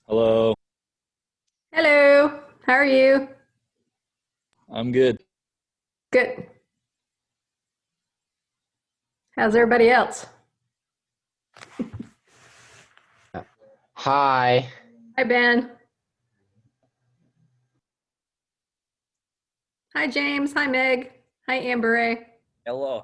Hello, Hello, how are you? I'm good. Good. How's everybody else? Hi. Hi, Ben. Hi, James. Hi, Meg. Hi, Amber A. Hello.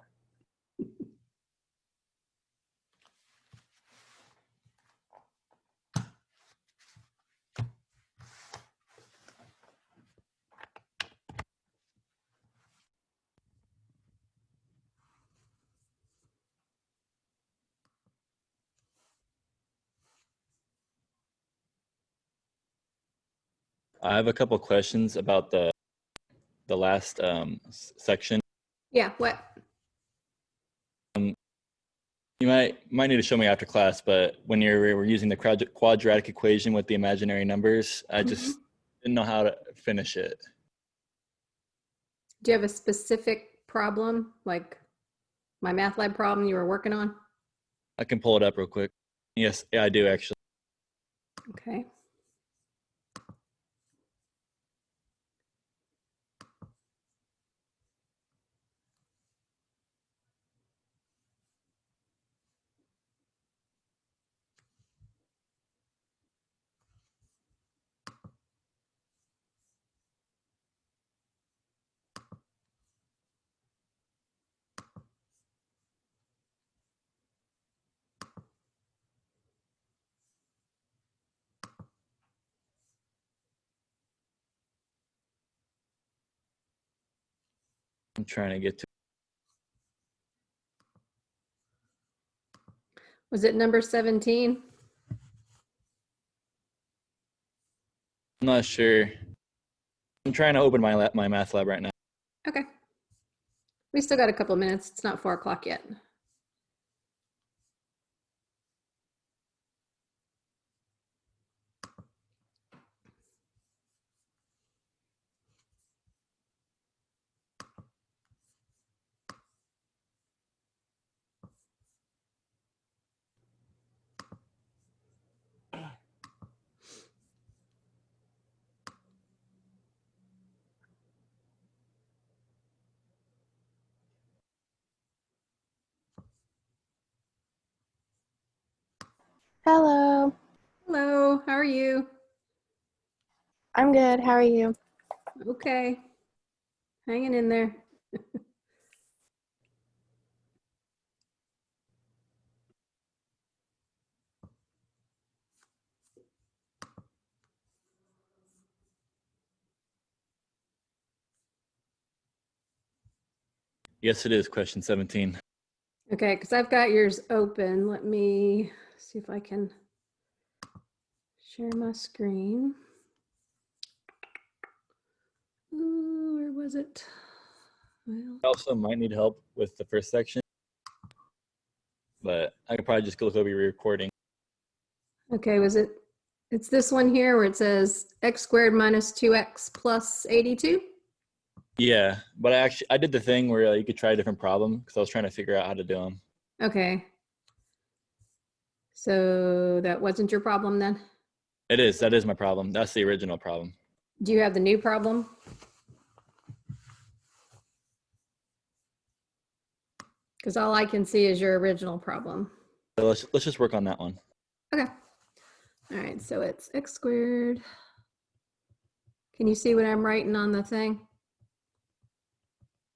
I have a couple questions about the last section. Yeah, what? You might need to show me after class, but when we're using the quadratic equation with the imaginary numbers, I Mhm. just didn't know how to finish it. Do you have a specific problem, like my math lab problem you were working on? I can pull it up real quick. Yes, yeah, I do actually. Okay. I'm trying to get to. Was it number 17? I'm not sure. I'm trying to open my math lab right now. Okay. We still got a couple minutes. It's not 4 o'clock yet. Hello, Hello, how are you? I'm good. How are you? Okay. Hanging in there. Yes, it is question 17. Okay, because I've got yours open. Let me see if I can share my screen. Ooh, where was it? Well, I also might need help with the first section, but I could probably just go look over your recording. okay, it's this one here where it says x squared minus 2x plus 82? Yeah, but I did the thing where you could try a different problem because I was trying to figure out how to do them. Okay. So that wasn't your problem then? It is. That is my problem. That's the original problem. Do you have the new problem? Because all I can see is your original problem. So let's just work on that one. Okay. All right, so it's x squared. Can you see what I'm writing on the thing?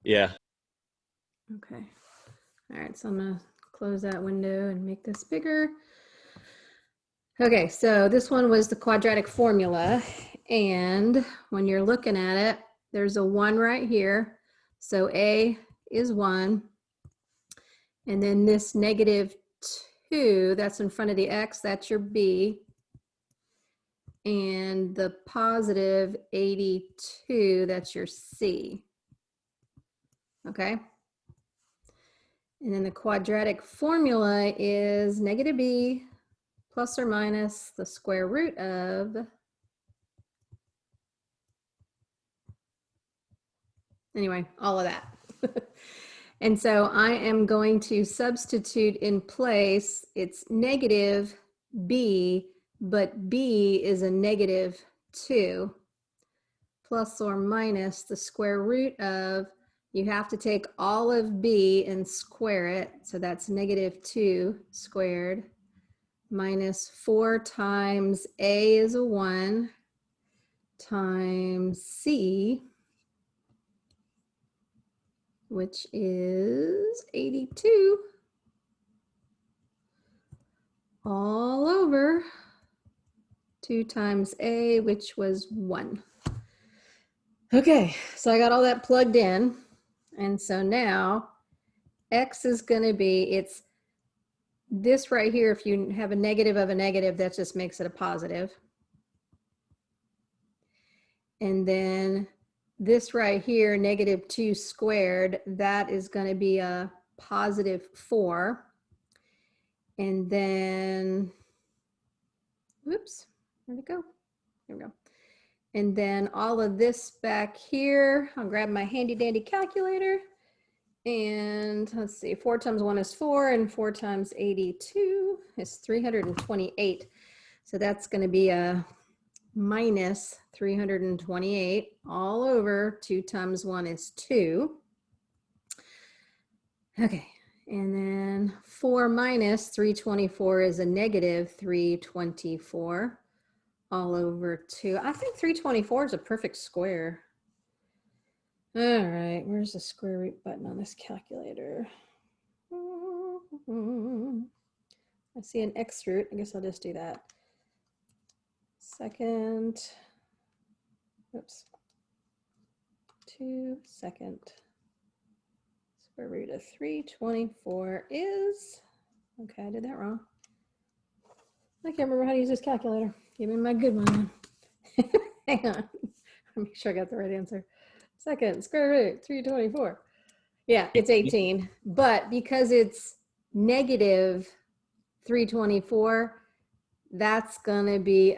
Yeah. Okay. All right, so I'm gonna close that window and make this bigger. Okay, so this one was the quadratic formula. And when you're looking at it, there's a 1 right here. So A is 1. And then this -2, that's in front of the X, that's your B. And the positive 82, that's your C. Okay. And then the quadratic formula is -b plus or minus the square root of, anyway, all of that. And so I am going to substitute in place, it's -b but b is a negative 2, plus or minus the square root of, you have to take all of b and square it, so that's negative 2 squared, minus 4 times a is a 1, times c, which is 82, all over 2 times a, which was 1. Okay, so I got all that plugged in. And so now x is going to be, it's this right here. If you have a negative of a negative, that just makes it a positive. And then this right here, negative 2 squared, that is going to be a positive 4. And then, whoops, where'd it go? Here we go. And then all of this back here, I'll grab my handy dandy calculator. And let's see, 4 times 1 is 4, and 4 times 82 is 328. So that's going to be a minus 328 all over 2 times 1 is 2. Okay, and then 4 minus 324 is a negative 324 all over 2. I think 324 is a perfect square. All right, where's the square root button on this calculator? I see an x root. I guess I'll just do that. Second, oops, 2 second. Square root of 324 is, okay, I did that wrong. I can't remember how to use this calculator. Give me my good one. Hang on, make sure I got the right answer. Second, square root, 324. Yeah, it's 18, but because it's negative 324, that's gonna be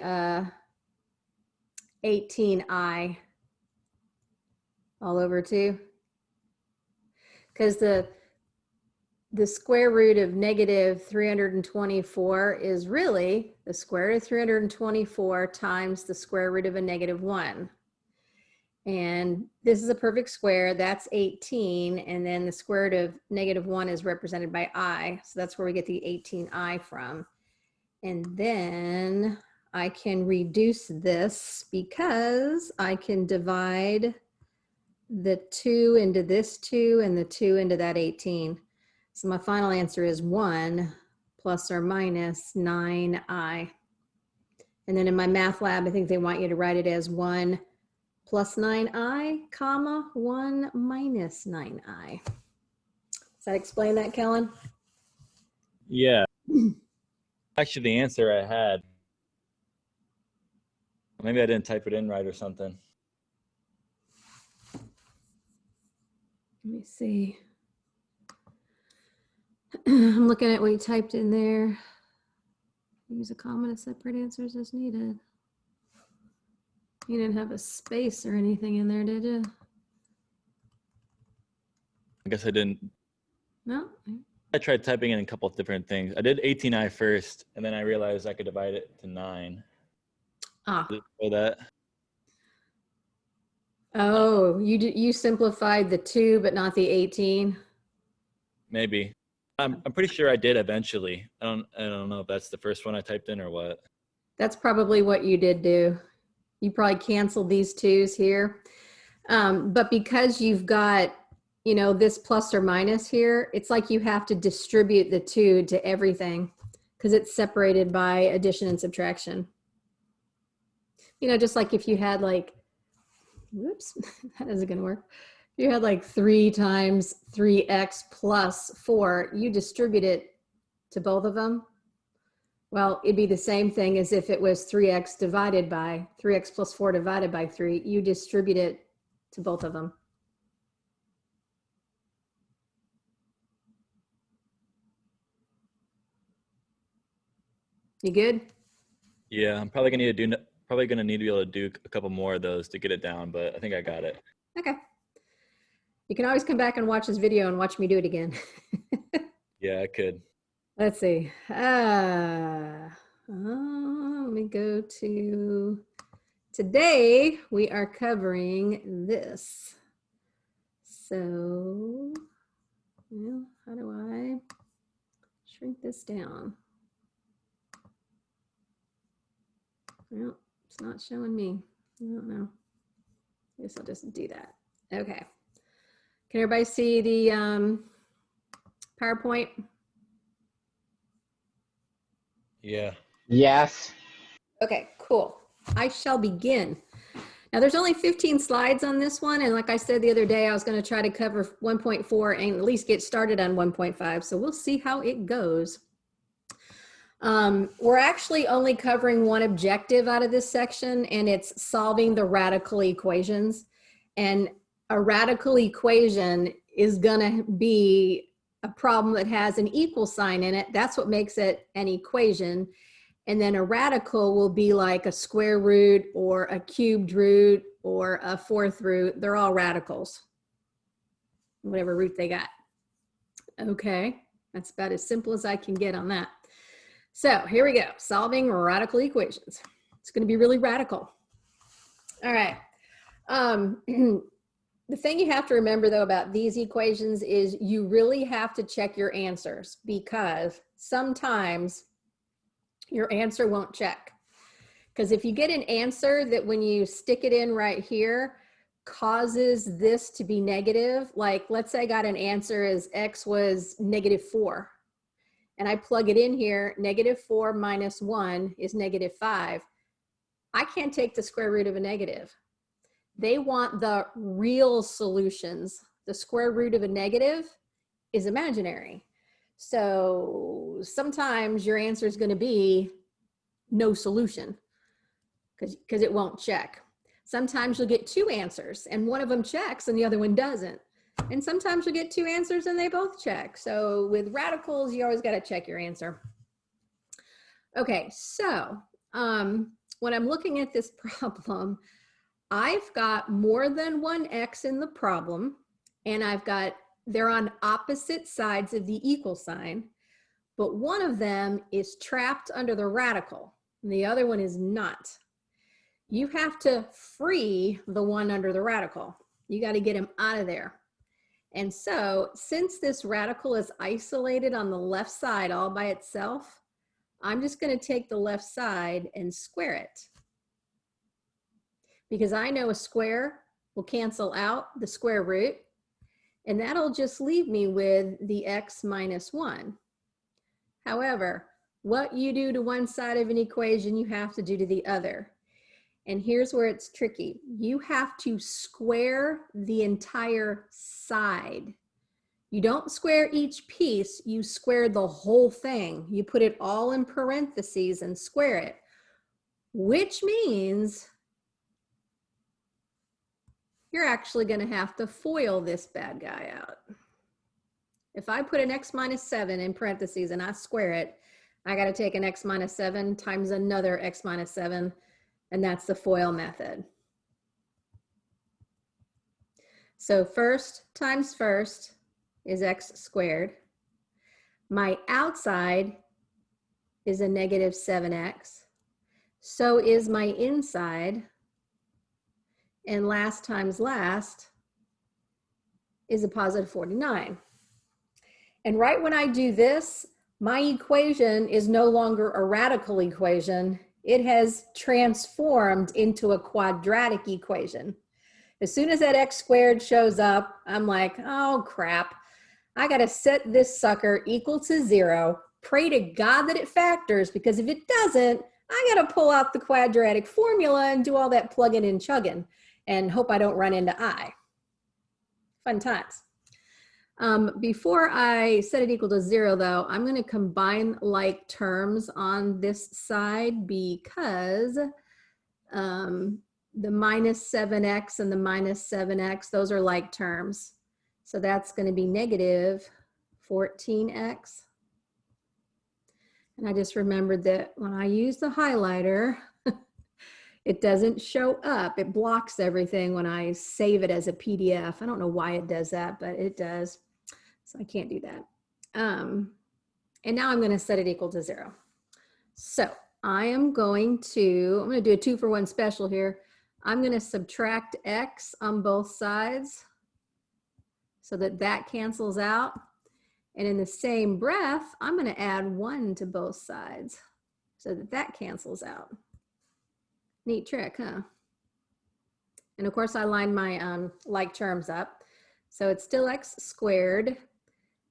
18i all over 2. Because the square root of negative 324 is really the square root of 324 times the square root of a negative 1. And this is a perfect square, that's 18, and then the square root of negative 1 is represented by I, so that's where we get the 18i from. And then I can reduce this because I can divide the 2 into this 2 and the 2 into that 18. So my final answer is 1 plus or minus 9i. And then in my math lab, I think they want you to write it as 1 plus 9i, comma, 1 minus 9i. Does that explain that, Kellen? Yeah. Actually, the answer I had. Maybe I didn't type it in right or something. Let me see. I'm looking at what you typed in there. Use a comma to separate answers as needed. You didn't have a space or anything in there, did you? I guess I didn't. No? I tried typing in a couple of different things. I did 18i first, and then I realized I could divide it to 9. Ah. So that. Oh, you simplified the 2, but not the 18? Maybe. I'm pretty sure I did eventually. I don't know if that's the first one I typed in or what. That's probably what you did do. You probably canceled these 2's here. But because you've got, you know, this plus or minus here, it's like you have to distribute the 2 to everything because it's separated by addition and subtraction. You know, just like if you had like, whoops, that isn't going to work. If you had like 3 times 3x plus 4, you distribute it to both of them. Well, it'd be the same thing as if it was 3x divided by 3x plus 4 divided by 3. You distribute it to both of them. You good? Yeah, I'm probably gonna need to be able to do a couple more of those to get it down, but I think I got it. Okay. You can always come back and watch this video and watch me do it again. Yeah, I could. Let's see. Let me go to, today we are covering this. So, well, how do I shrink this down? Well, it's not showing me. I don't know. I guess I'll just do that. Okay. Can everybody see the PowerPoint? Yeah. Yes. Okay, cool. I shall begin. Now there's only 15 slides on this one. And like I said the other day, I was going to try to cover 1.4 and at least get started on 1.5. So we'll see how it goes. We're actually only covering one objective out of this section, and it's solving the radical equations. And a radical equation is going to be a problem that has an equal sign in it. That's what makes it an equation. And then a radical will be like a square root or a cubed root or a fourth root. They're all radicals, whatever root they got. Okay, that's about as simple as I can get on that. So here we go, solving radical equations. It's going to be really radical. All right. The thing you have to remember though about these equations is you really have to check your answers, because sometimes your answer won't check. Because if you get an answer that when you stick it in right here causes this to be negative, like let's say I got an answer as x was -4, and I plug it in here, -4 minus 1 is -5. I can't take the square root of a negative. They want the real solutions. The square root of a negative is imaginary. So sometimes your answer is going to be no solution because it won't check. Sometimes you'll get two answers and one of them checks and the other one doesn't. And sometimes you'll get two answers and they both check. So with radicals, you always got to check your answer. Okay, so when I'm looking at this problem, I've got more than one x in the problem, and they're on opposite sides of the equal sign, but one of them is trapped under the radical and the other one is not. You have to free the one under the radical. You got to get him out of there. And so since this radical is isolated on the left side all by itself, I'm just going to take the left side and square it. Because I know a square will cancel out the square root, and that'll just leave me with the x minus 1. However, what you do to one side of an equation, you have to do to the other. And here's where it's tricky. You have to square the entire side. You don't square each piece, you square the whole thing. You put it all in parentheses and square it, which means you're actually going to have to FOIL this bad guy out. If I put an x minus 7 in parentheses and I square it, I got to take an x minus 7 times another x minus 7, and that's the FOIL method. So first times first is x squared. My outside is a negative 7x. So is my inside. And last times last is a positive 49. And right when I do this, my equation is no longer a radical equation. It has transformed into a quadratic equation. As soon as that x squared shows up, I'm like, oh crap. I got to set this sucker equal to 0, pray to God that it factors, because if it doesn't, I got to pull out the quadratic formula and do all that plugging and chugging and hope I don't run into I. Fun times. Before I set it equal to 0 though, I'm going to combine like terms on this side because the minus 7x and the minus 7x, those are like terms. So that's going to be negative 14x. And I just remembered that when I use the highlighter, it doesn't show up. It blocks everything when I save it as a PDF. I don't know why it does that, but it does. So I can't do that. And now I'm going to set it equal to 0. So I'm going to do a 2-for-1 special here. I'm going to subtract x on both sides so that that cancels out. And in the same breath, I'm going to add 1 to both sides so that that cancels out. Neat trick, huh? And of course, I line my like terms up. So it's still x squared.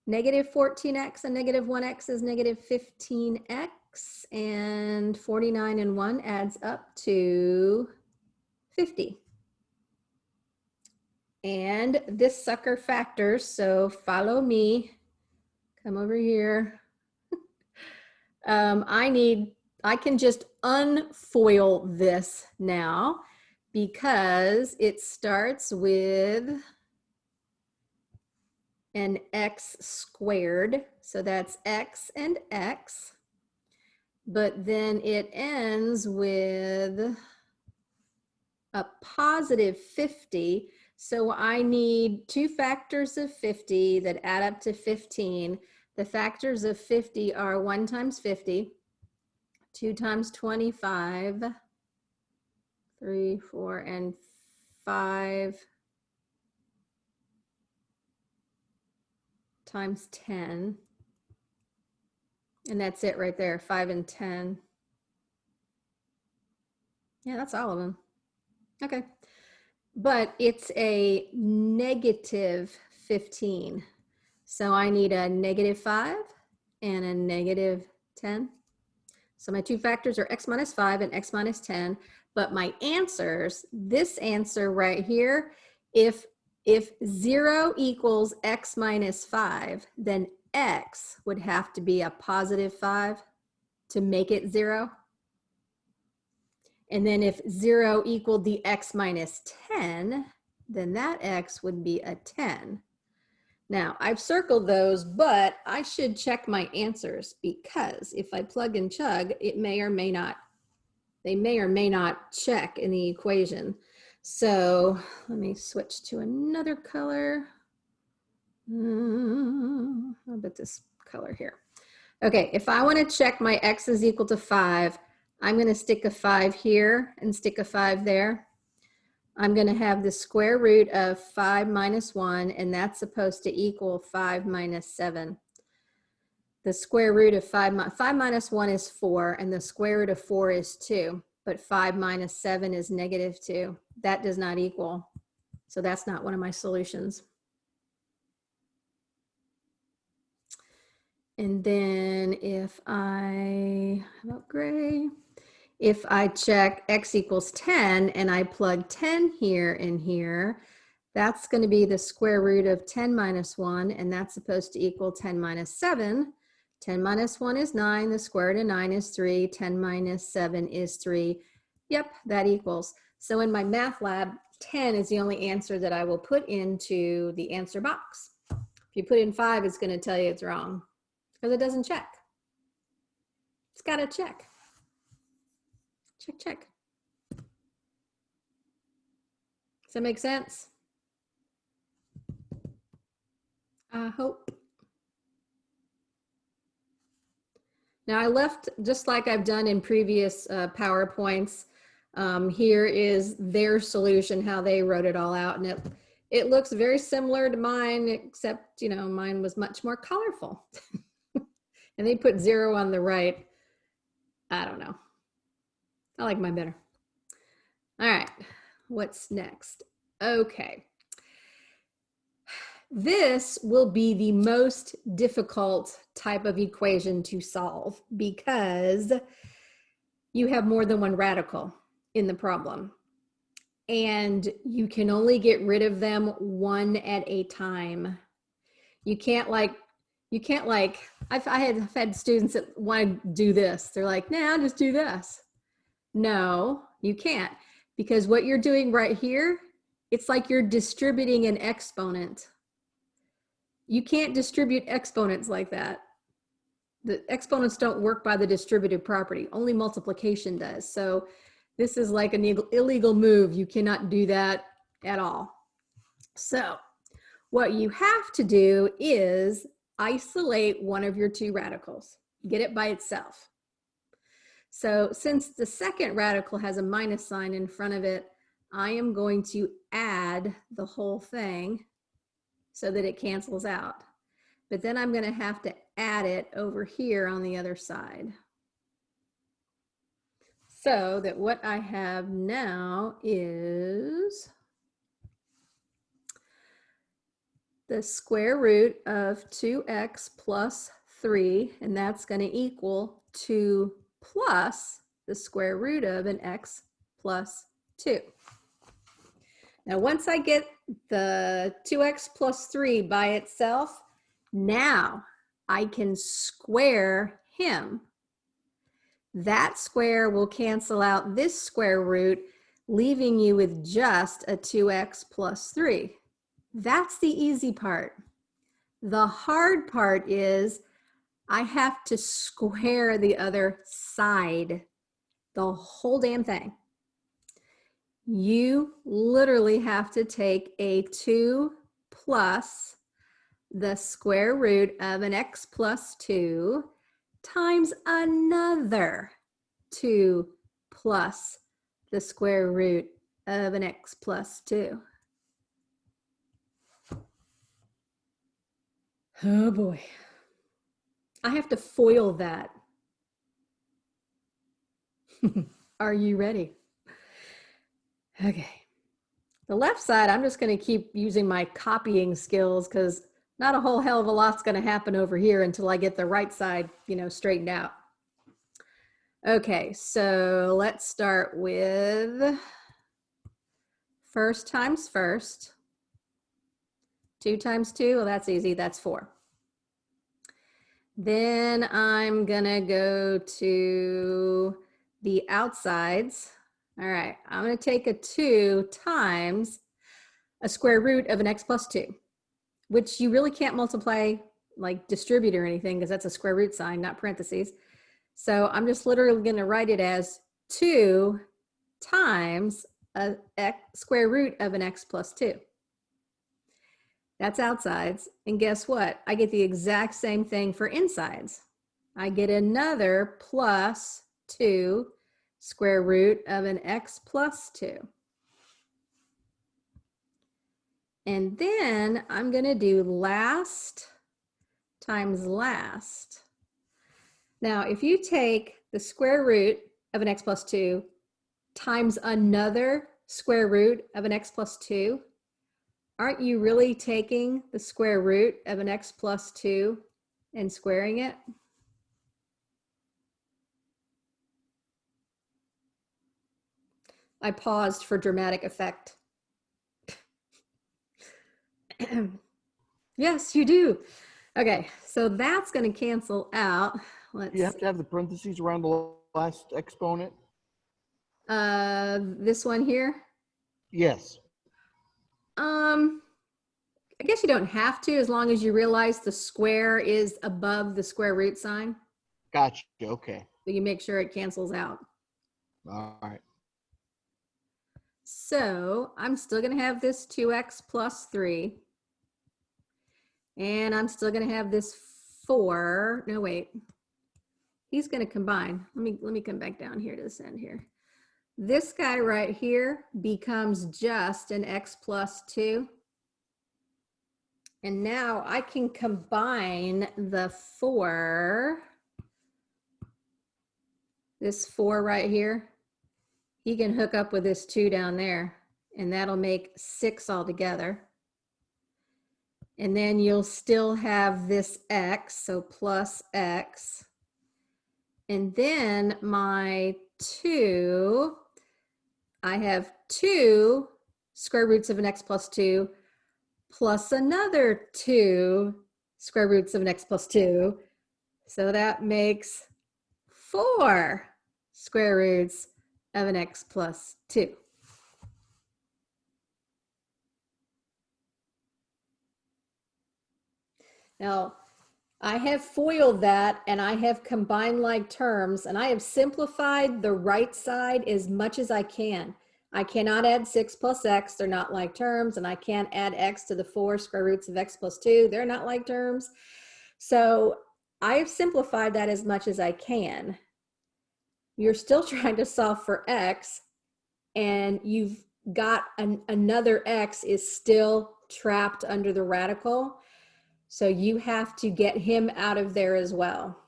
Negative 14x and negative 1x is negative 15x. And 49 and 1 adds up to 50. And this sucker factors, so follow me. Come over here. I can just unfoil this now because it starts with an x squared. So that's x and x. But then it ends with a positive 50. So I need 2 factors of 50 that add up to 15. The factors of 50 are 1 times 50, 2 times 25, 3, 4, and 5 times 10. And that's it right there, 5 and 10. Yeah, that's all of them. Okay. But it's a negative 15. So I need a negative 5 and a negative 10. So my 2 factors are x minus 5 and x minus 10. But my answers, this answer right here, if 0 equals x minus 5, then x would have to be a positive 5 to make it 0. And then if 0 equaled the x minus 10, then that x would be a 10. Now, I've circled those, but I should check my answers because if I plug and chug, it may or may not, they may or may not check in the equation. So let me switch to another color. How about this color here? Okay, if I want to check my x is equal to 5, I'm going to stick a 5 here and stick a 5 there. I'm going to have the square root of 5 minus 1, and that's supposed to equal 5 minus 7. The square root of 5 minus 1 is 4, and the square root of 4 is 2, but 5 minus 7 is negative 2. That does not equal, so that's not one of my solutions. And then if I, how about gray? If I check x equals 10 and I plug 10 here and here, that's going to be the square root of 10 minus 1, and that's supposed to equal 10 minus 7. 10 minus 1 is 9, the square root of 9 is 3, 10 minus 7 is 3. Yep, that equals. So in my math lab, 10 is the only answer that I will put into the answer box. If you put in 5, it's going to tell you it's wrong because it doesn't check. It's got to check. Check, check. Does that make sense? I hope. Now I left, just like I've done in previous PowerPoints, here is their solution, how they wrote it all out. And it looks very similar to mine, except, you know, mine was much more colorful. And they put 0 on the right. I don't know. I like mine better. All right, what's next? Okay. This will be the most difficult type of equation to solve because you have more than one radical in the problem. And you can only get rid of them one at a time. I've had students that want to do this. They're like, nah, just do this. No, you can't, because what you're doing right here, it's like you're distributing an exponent. You can't distribute exponents like that. The exponents don't work by the distributive property. Only multiplication does. So this is like an illegal move. You cannot do that at all. So what you have to do is isolate one of your 2 radicals. Get it by itself. So since the second radical has a minus sign in front of it, I am going to add the whole thing so that it cancels out. But then I'm going to have to add it over here on the other side. So that what I have now is the square root of 2x plus 3, and that's going to equal 2 plus the square root of an x plus 2. Now, once I get the 2x plus 3 by itself, now I can square him. That square will cancel out this square root, leaving you with just a 2x plus 3. That's the easy part. The hard part is I have to square the other side, the whole damn thing. You literally have to take a 2 plus the square root of an x plus 2 times another 2 plus the square root of an x plus 2. Oh boy. I have to FOIL that. Are you ready? Okay. The left side, I'm just going to keep using my copying skills because not a whole hell of a lot's going to happen over here until I get the right side, straightened out. Okay, so let's start with first times first. 2 times 2, well, that's easy, that's 4. Then I'm gonna go to the outsides. All right, I'm gonna take a 2 times a square root of an x plus 2, which you really can't multiply, like distribute or anything, because that's a square root sign, not parentheses. So I'm just literally gonna write it as 2 times a square root of an x plus 2. That's outsides. And guess what? I get the exact same thing for insides. I get another plus 2 square root of an x plus 2. And then I'm going to do last times last. Now, if you take the square root of an x plus 2 times another square root of an x plus 2, aren't you really taking the square root of an x plus 2 and squaring it? I paused for dramatic effect. Yes, you do. Okay, so that's going to cancel out. You have to have the parentheses around the last exponent? This one here? Yes. I guess you don't have to, as long as you realize the square is above the square root sign. Gotcha. Okay. So you make sure it cancels out. All right. So I'm still going to have this 2x plus 3. And I'm still going to have this 4. No, wait. He's going to combine. Let me come back down here to this end here. This guy right here becomes just an x plus 2. And now I can combine the 4, this 4 right here. He can hook up with this 2 down there, and that'll make 6 altogether. And then you'll still have this x, so plus x. And then my 2, I have 2 square roots of an x plus 2 plus another 2 square roots of an x plus 2. So that makes 4 square roots of an x plus 2. Now, I have FOILed that, and I have combined like terms, and I have simplified the right side as much as I can. I cannot add 6 plus x, they're not like terms, and I can't add x to the 4 square roots of x plus 2, they're not like terms. So I have simplified that as much as I can. you're still trying to solve for x, and you've got another x is still trapped under the radical. So you have to get him out of there as well.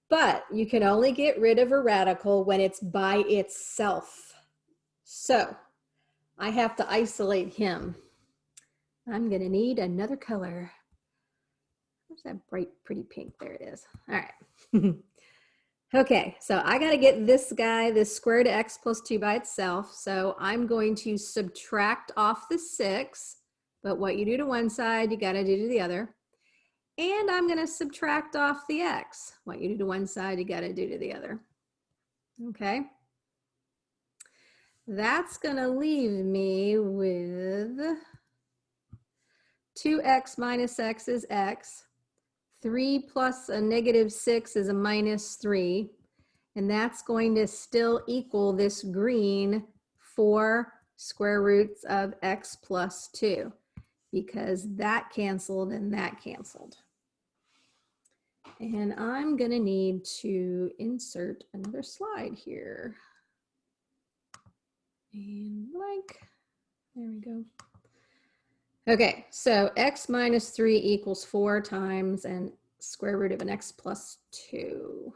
But you can only get rid of a radical when it's by itself. So I have to isolate him. I'm going to need another color. Where's that bright, pretty pink? There it is. All right. Okay, so I got to get this guy, this square root of x plus 2 by itself. So I'm going to subtract off the 6. But what you do to one side, you got to do to the other. And I'm going to subtract off the x. What you do to one side, you got to do to the other. Okay. That's going to leave me with 2x minus x is x. 3 plus a negative 6 is a minus 3. And that's going to still equal this green 4 square roots of x plus 2. Because that canceled and that canceled. And I'm going to need to insert another slide here. And blank. There we go. Okay, so x minus 3 equals 4 times and square root of an x plus 2.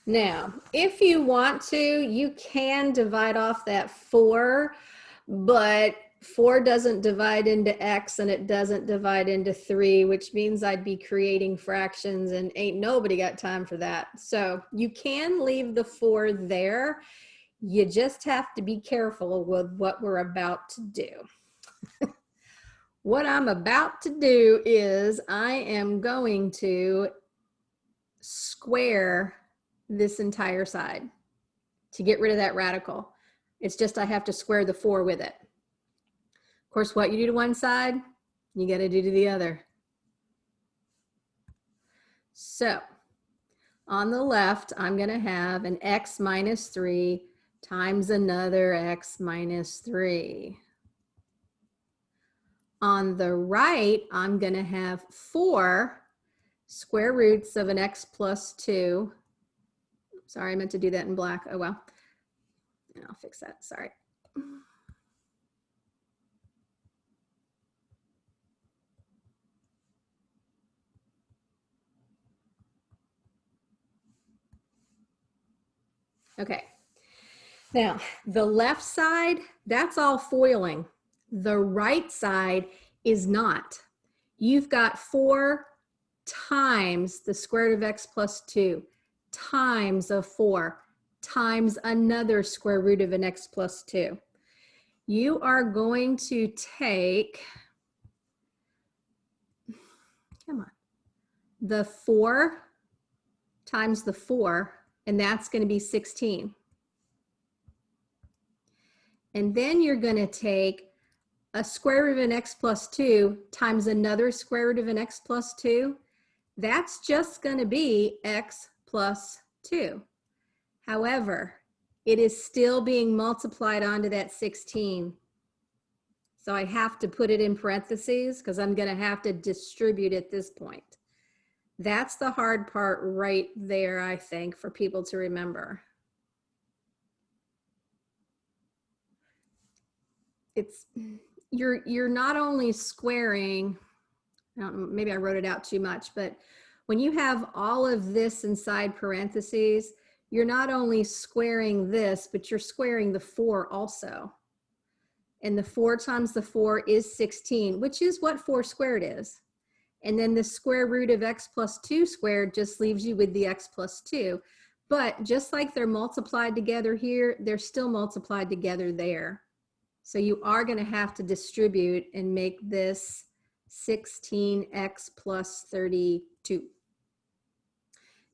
Now, if you want to, you can divide off that 4, but 4 doesn't divide into x and it doesn't divide into 3, which means I'd be creating fractions and ain't nobody got time for that. So you can leave the 4 there. You just have to be careful with what we're about to do. What I'm about to do is I am going to square this entire side to get rid of that radical. It's just I have to square the 4 with it. Of course, what you do to one side, you got to do to the other. So on the left, I'm going to have an x minus 3 times another x minus 3. On the right, I'm going to have 4 square roots of an x plus 2. Sorry, I meant to do that in black. Oh, well. And I'll fix that. Sorry. Okay. Now, the left side, that's all foiling. The right side is not. You've got 4 times the square root of x plus 2 times of 4 times another square root of an x plus 2. You are going to take, come on, the 4 times the 4, and that's going to be 16. And then you're going to take a square root of an x plus 2 times another square root of an x plus 2. That's just going to be x plus 2. However, it is still being multiplied onto that 16. So I have to put it in parentheses because I'm going to have to distribute at this point. That's the hard part right there, I think, for people to remember. It's you're not only squaring, I don't know, maybe I wrote it out too much, but when you have all of this inside parentheses, you're not only squaring this, but you're squaring the 4 also. And the 4 times the 4 is 16, which is what 4 squared is. And then the square root of x plus 2 squared just leaves you with the x plus 2. But just like they're multiplied together here, they're still multiplied together there. So you are going to have to distribute and make this 16x plus 32.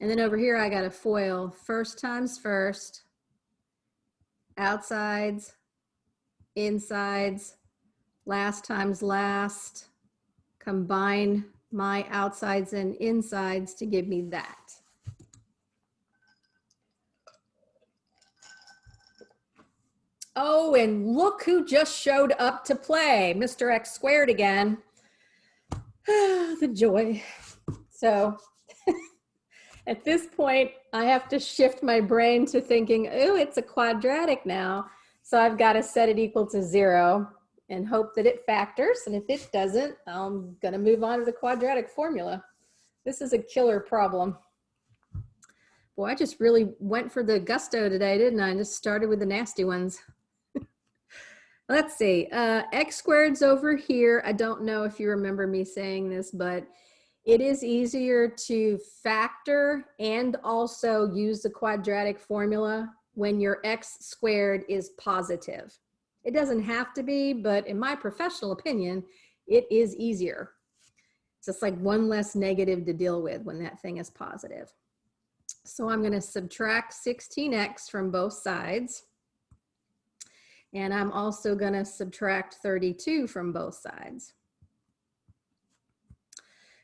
And then over here, I got a FOIL, first times first, outsides, insides, last times last, combine my outsides and insides to give me that. Oh, and look who just showed up to play, Mr. X squared again. The joy. So at this point, I have to shift my brain to thinking, oh, it's a quadratic now. So I've got to set it equal to 0 and hope that it factors. And if it doesn't, I'm going to move on to the quadratic formula. This is a killer problem. Boy, I just really went for the gusto today, didn't I? I just started with the nasty ones. Let's see, x squared's over here. I don't know if you remember me saying this, but it is easier to factor and also use the quadratic formula when your x squared is positive. It doesn't have to be, but in my professional opinion, it is easier. It's just like one less negative to deal with when that thing is positive. So I'm going to subtract 16x from both sides. And I'm also going to subtract 32 from both sides.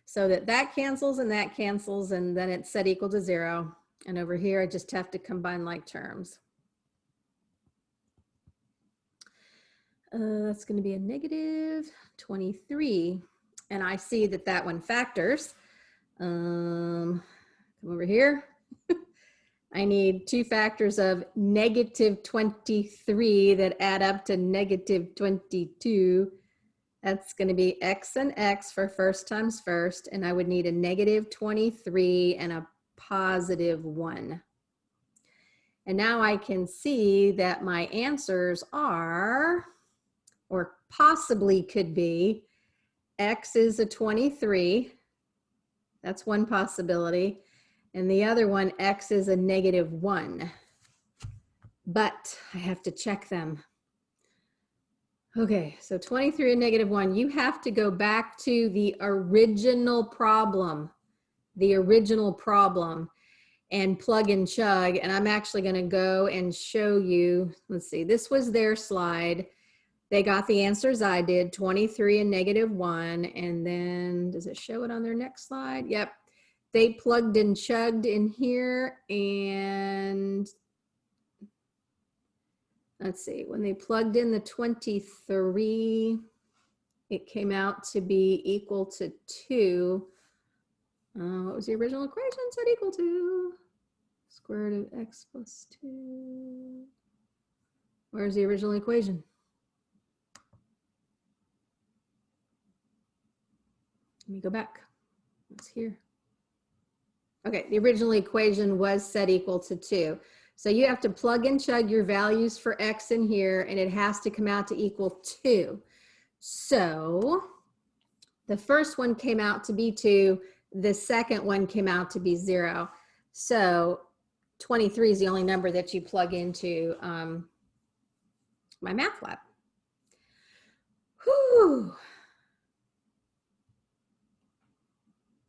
So that cancels and that cancels, and then it's set equal to 0. And over here, I just have to combine like terms. That's going to be a negative 23. And I see that that one factors. Come over here. I need two factors of negative 23 that add up to negative 22. That's going to be x and x for first times first, and I would need a negative 23 and a positive 1. And now I can see that my answers are, or possibly could be, x is a 23. That's one possibility. And the other one, x is a negative 1. But I have to check them. Okay, so 23 and negative 1, you have to go back to the original problem. And plug and chug. And I'm actually going to go and show you, let's see, this was their slide. They got the answers I did, 23 and negative 1. And then, does it show it on their next slide? Yep. They plugged and chugged in here, and let's see, when they plugged in the 23, it came out to be equal to 2. What was the original equation? Set equal to square root of x plus 2. Where's the original equation? Let me go back. It's here. Okay, the original equation was set equal to 2. So you have to plug and chug your values for x in here, and it has to come out to equal 2. So the first one came out to be 2. The second one came out to be 0. So 23 is the only number that you plug into my math lab. Whew.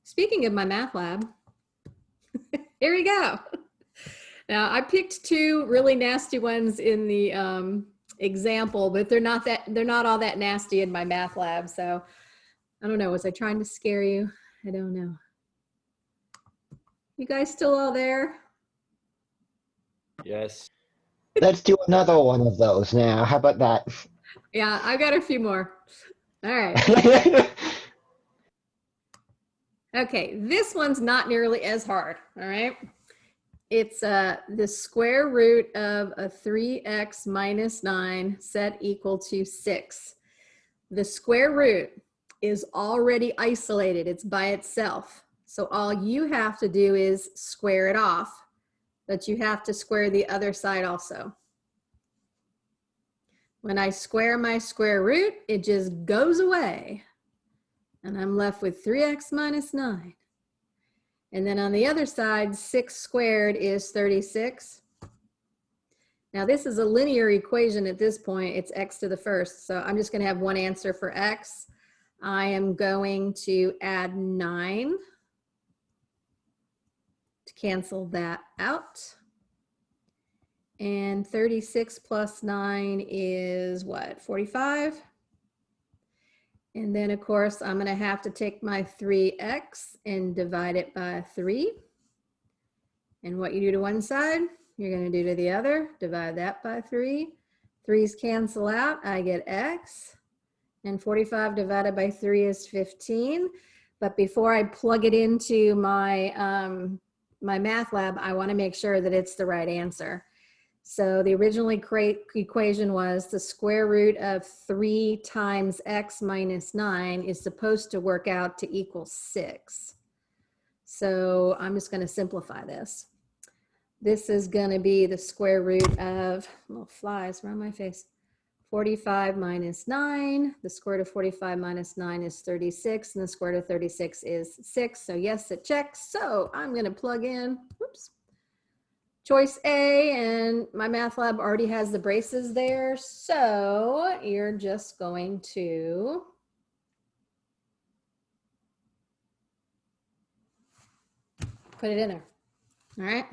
Speaking of my math lab, here we go. Now I picked 2 really nasty ones in the example, but they're not all that nasty in my math lab. So I don't know. Was I trying to scare you? I don't know. You guys still all there? Yes. Let's do another one of those now. How about that? Yeah, I got a few more. All right. Okay, this one's not nearly as hard, all right? It's the square root of a 3x minus 9 set equal to 6. The square root is already isolated. It's by itself. So all you have to do is square it off, but you have to square the other side also. When I square my square root, it just goes away. And I'm left with 3x minus 9. And then on the other side, 6 squared is 36. Now this is a linear equation at this point. It's x to the first. So I'm just going to have one answer for x. I am going to add 9 to cancel that out. And 36 plus 9 is what, 45? And then, of course, I'm going to have to take my 3x and divide it by 3. And what you do to one side, you're going to do to the other. Divide that by 3. 3's cancel out, I get x. And 45 divided by 3 is 15. But before I plug it into my, my math lab, I want to make sure that it's the right answer. So the original equation was the square root of 3 times x minus 9 is supposed to work out to equal 6. So I'm just going to simplify this. This is going to be the square root of, little flies around my face, 45 minus 9. The square root of 45 minus 9 is 36, and the square root of 36 is 6. So yes, it checks. So I'm going to plug in, whoops, choice A, and my math lab already has the braces there. So you're just going to put it in there. All right.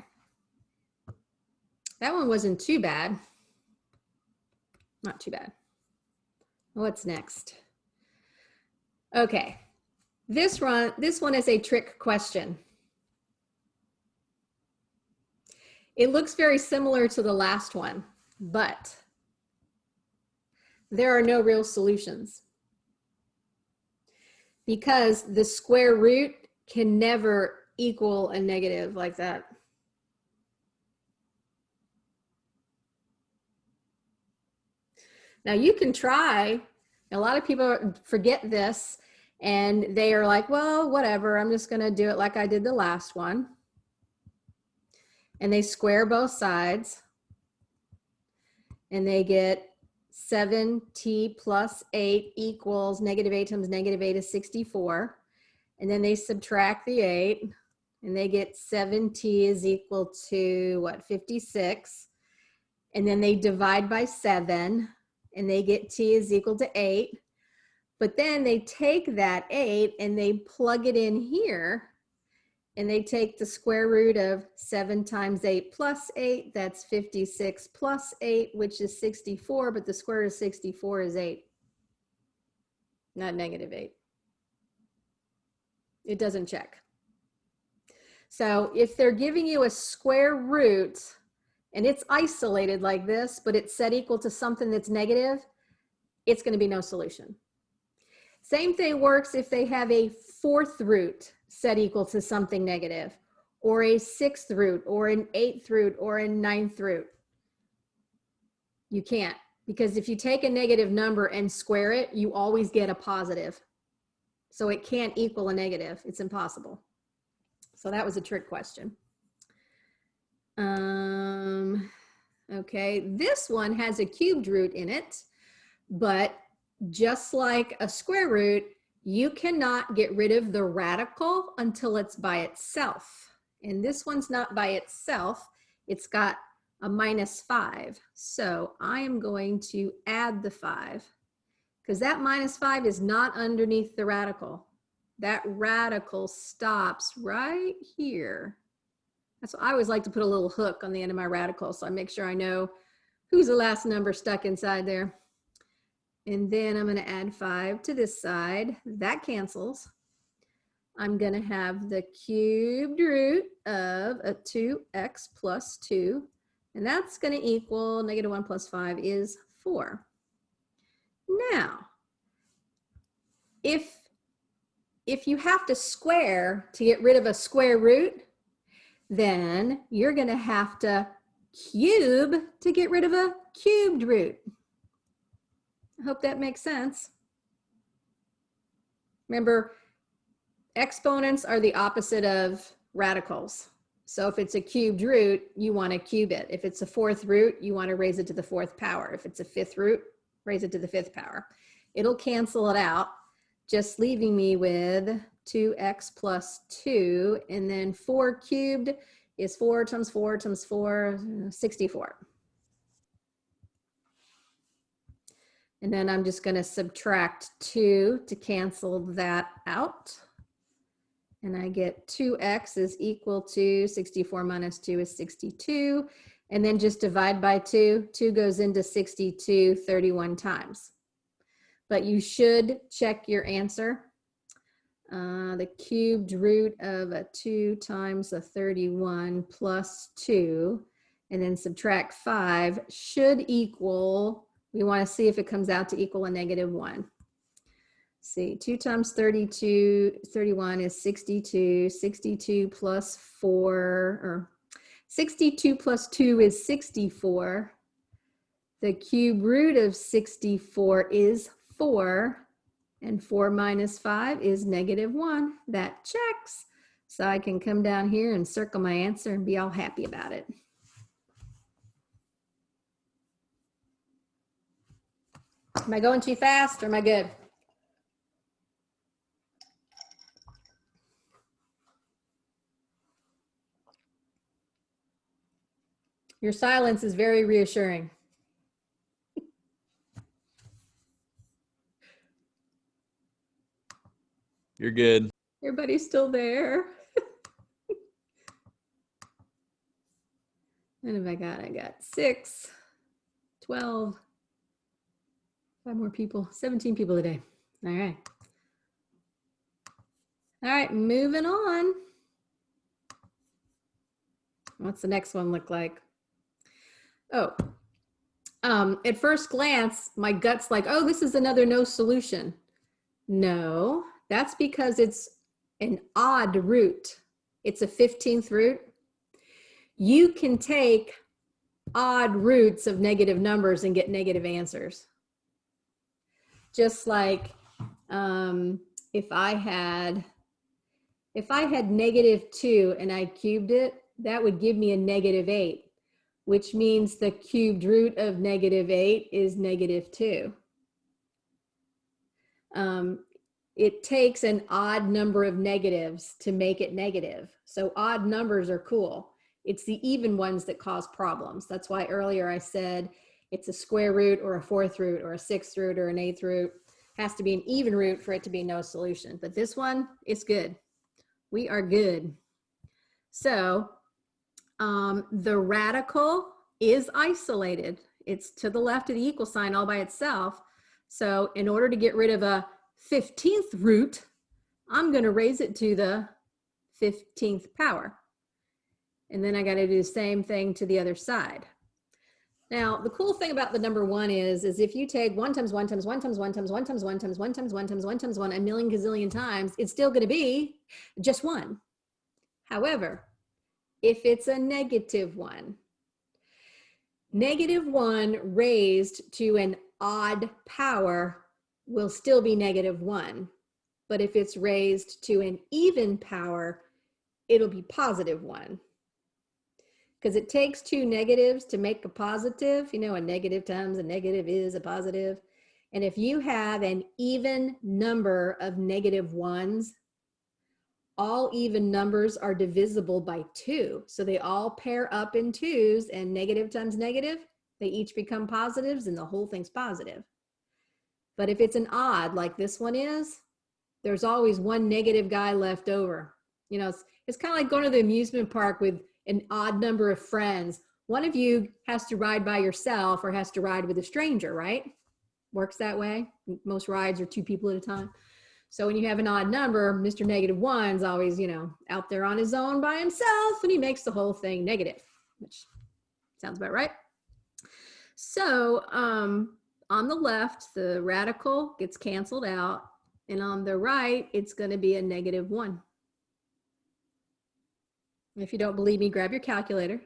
That one wasn't too bad. Not too bad. What's next? Okay. This one is a trick question. It looks very similar to the last one, but there are no real solutions because the square root can never equal a negative like that. Now you can try. A lot of people forget this and they are like, well, whatever, I'm just going to do it like I did the last one. And they square both sides and they get 7t plus 8 equals negative 8 times negative 8 is 64. And then they subtract the 8 and they get 7t is equal to what, 56. And then they divide by 7 and they get t is equal to 8. But then they take that 8 and they plug it in here. And they take the square root of 7 times 8 plus 8, that's 56 plus 8, which is 64, but the square root of 64 is 8, not negative 8. It doesn't check. So if they're giving you a square root and it's isolated like this, but it's set equal to something that's negative, it's going to be no solution. Same thing works if they have a 4th root set equal to something negative, or a 6th root, or an 8th root, or a 9th root. You can't, because if you take a negative number and square it, you always get a positive. So it can't equal a negative. It's impossible. So that was a trick question. Okay, this one has a cubed root in it, but just like a square root, you cannot get rid of the radical until it's by itself. And this one's not by itself. It's got a -5. So I am going to add the 5 because that -5 is not underneath the radical. That radical stops right here. That's why I always like to put a little hook on the end of my radical so I make sure I know who's the last number stuck inside there. And then I'm going to add 5 to this side. That cancels. I'm going to have the cubed root of a 2x plus 2. And that's going to equal -1 plus 5 is 4. Now, if you have to square to get rid of a square root, then you're going to have to cube to get rid of a cubed root. I hope that makes sense. Remember, exponents are the opposite of radicals. So if it's a cubed root, you want to cube it. If it's a 4th root, you want to raise it to the 4th power. If it's a 5th root, raise it to the 5th power. It'll cancel it out, just leaving me with 2x plus 2, and then 4 cubed is 4 times 4 times 4, 64. And then I'm just going to subtract 2 to cancel that out. And I get 2x is equal to 64 minus 2 is 62. And then just divide by 2. 2 goes into 62 31 times. But you should check your answer. The cubed root of a 2 times a 31 plus 2 and then subtract 5 should equal, we want to see if it comes out to equal a -1. See, 2 times 31 is 62. 62 plus 4, or 62 plus 2 is 64. The cube root of 64 is 4. And 4 minus 5 is -1. That checks. So I can come down here and circle my answer and be all happy about it. Am I going too fast or am I good? Your silence is very reassuring. You're good. Everybody's still there. And if I got 6, 12, 5 more people, 17 people today. All right. All right, moving on. What's the next one look like? Oh, at first glance, my gut's like, oh, this is another no solution. No, that's because it's an odd root. It's a 15th root. You can take odd roots of negative numbers and get negative answers. Just like if I had -2 and I cubed it, that would give me a -8, which means the cubed root of -8 is -2. It takes an odd number of negatives to make it negative. So odd numbers are cool. It's the even ones that cause problems. That's why earlier I said it's a square root or a 4th root or a 6th root or an 8th root. It has to be an even root for it to be no solution. But this one, it's good. We are good. So the radical is isolated. It's to the left of the equal sign all by itself. So in order to get rid of a 15th root, I'm going to raise it to the 15th power. And then I got to do the same thing to the other side. Now, the cool thing about the number 1 is if you take 1 times 1 times 1 times 1 times 1 times 1 times 1 times 1 times 1 times 1 a million gazillion times, it's still going to be just 1. However, if it's a -1, -1 raised to an odd power will still be -1. But if it's raised to an even power, it'll be +1. Because it takes 2 negatives to make a positive. You know, a negative times a negative is a positive. And if you have an even number of -1s, all even numbers are divisible by 2. So they all pair up in 2s, and negative times negative, they each become positives and the whole thing's positive. But if it's an odd, like this one is, there's always one negative guy left over. You know, it's kind of like going to the amusement park with an odd number of friends. One of you has to ride by yourself or has to ride with a stranger, right? Works that way. Most rides are 2 people at a time. So when you have an odd number, Mr. -1's always, you know, out there on his own by himself, and he makes the whole thing negative, which sounds about right. So on the left, the radical gets canceled out, and on the right, it's going to be a -1. If you don't believe me, grab your calculator,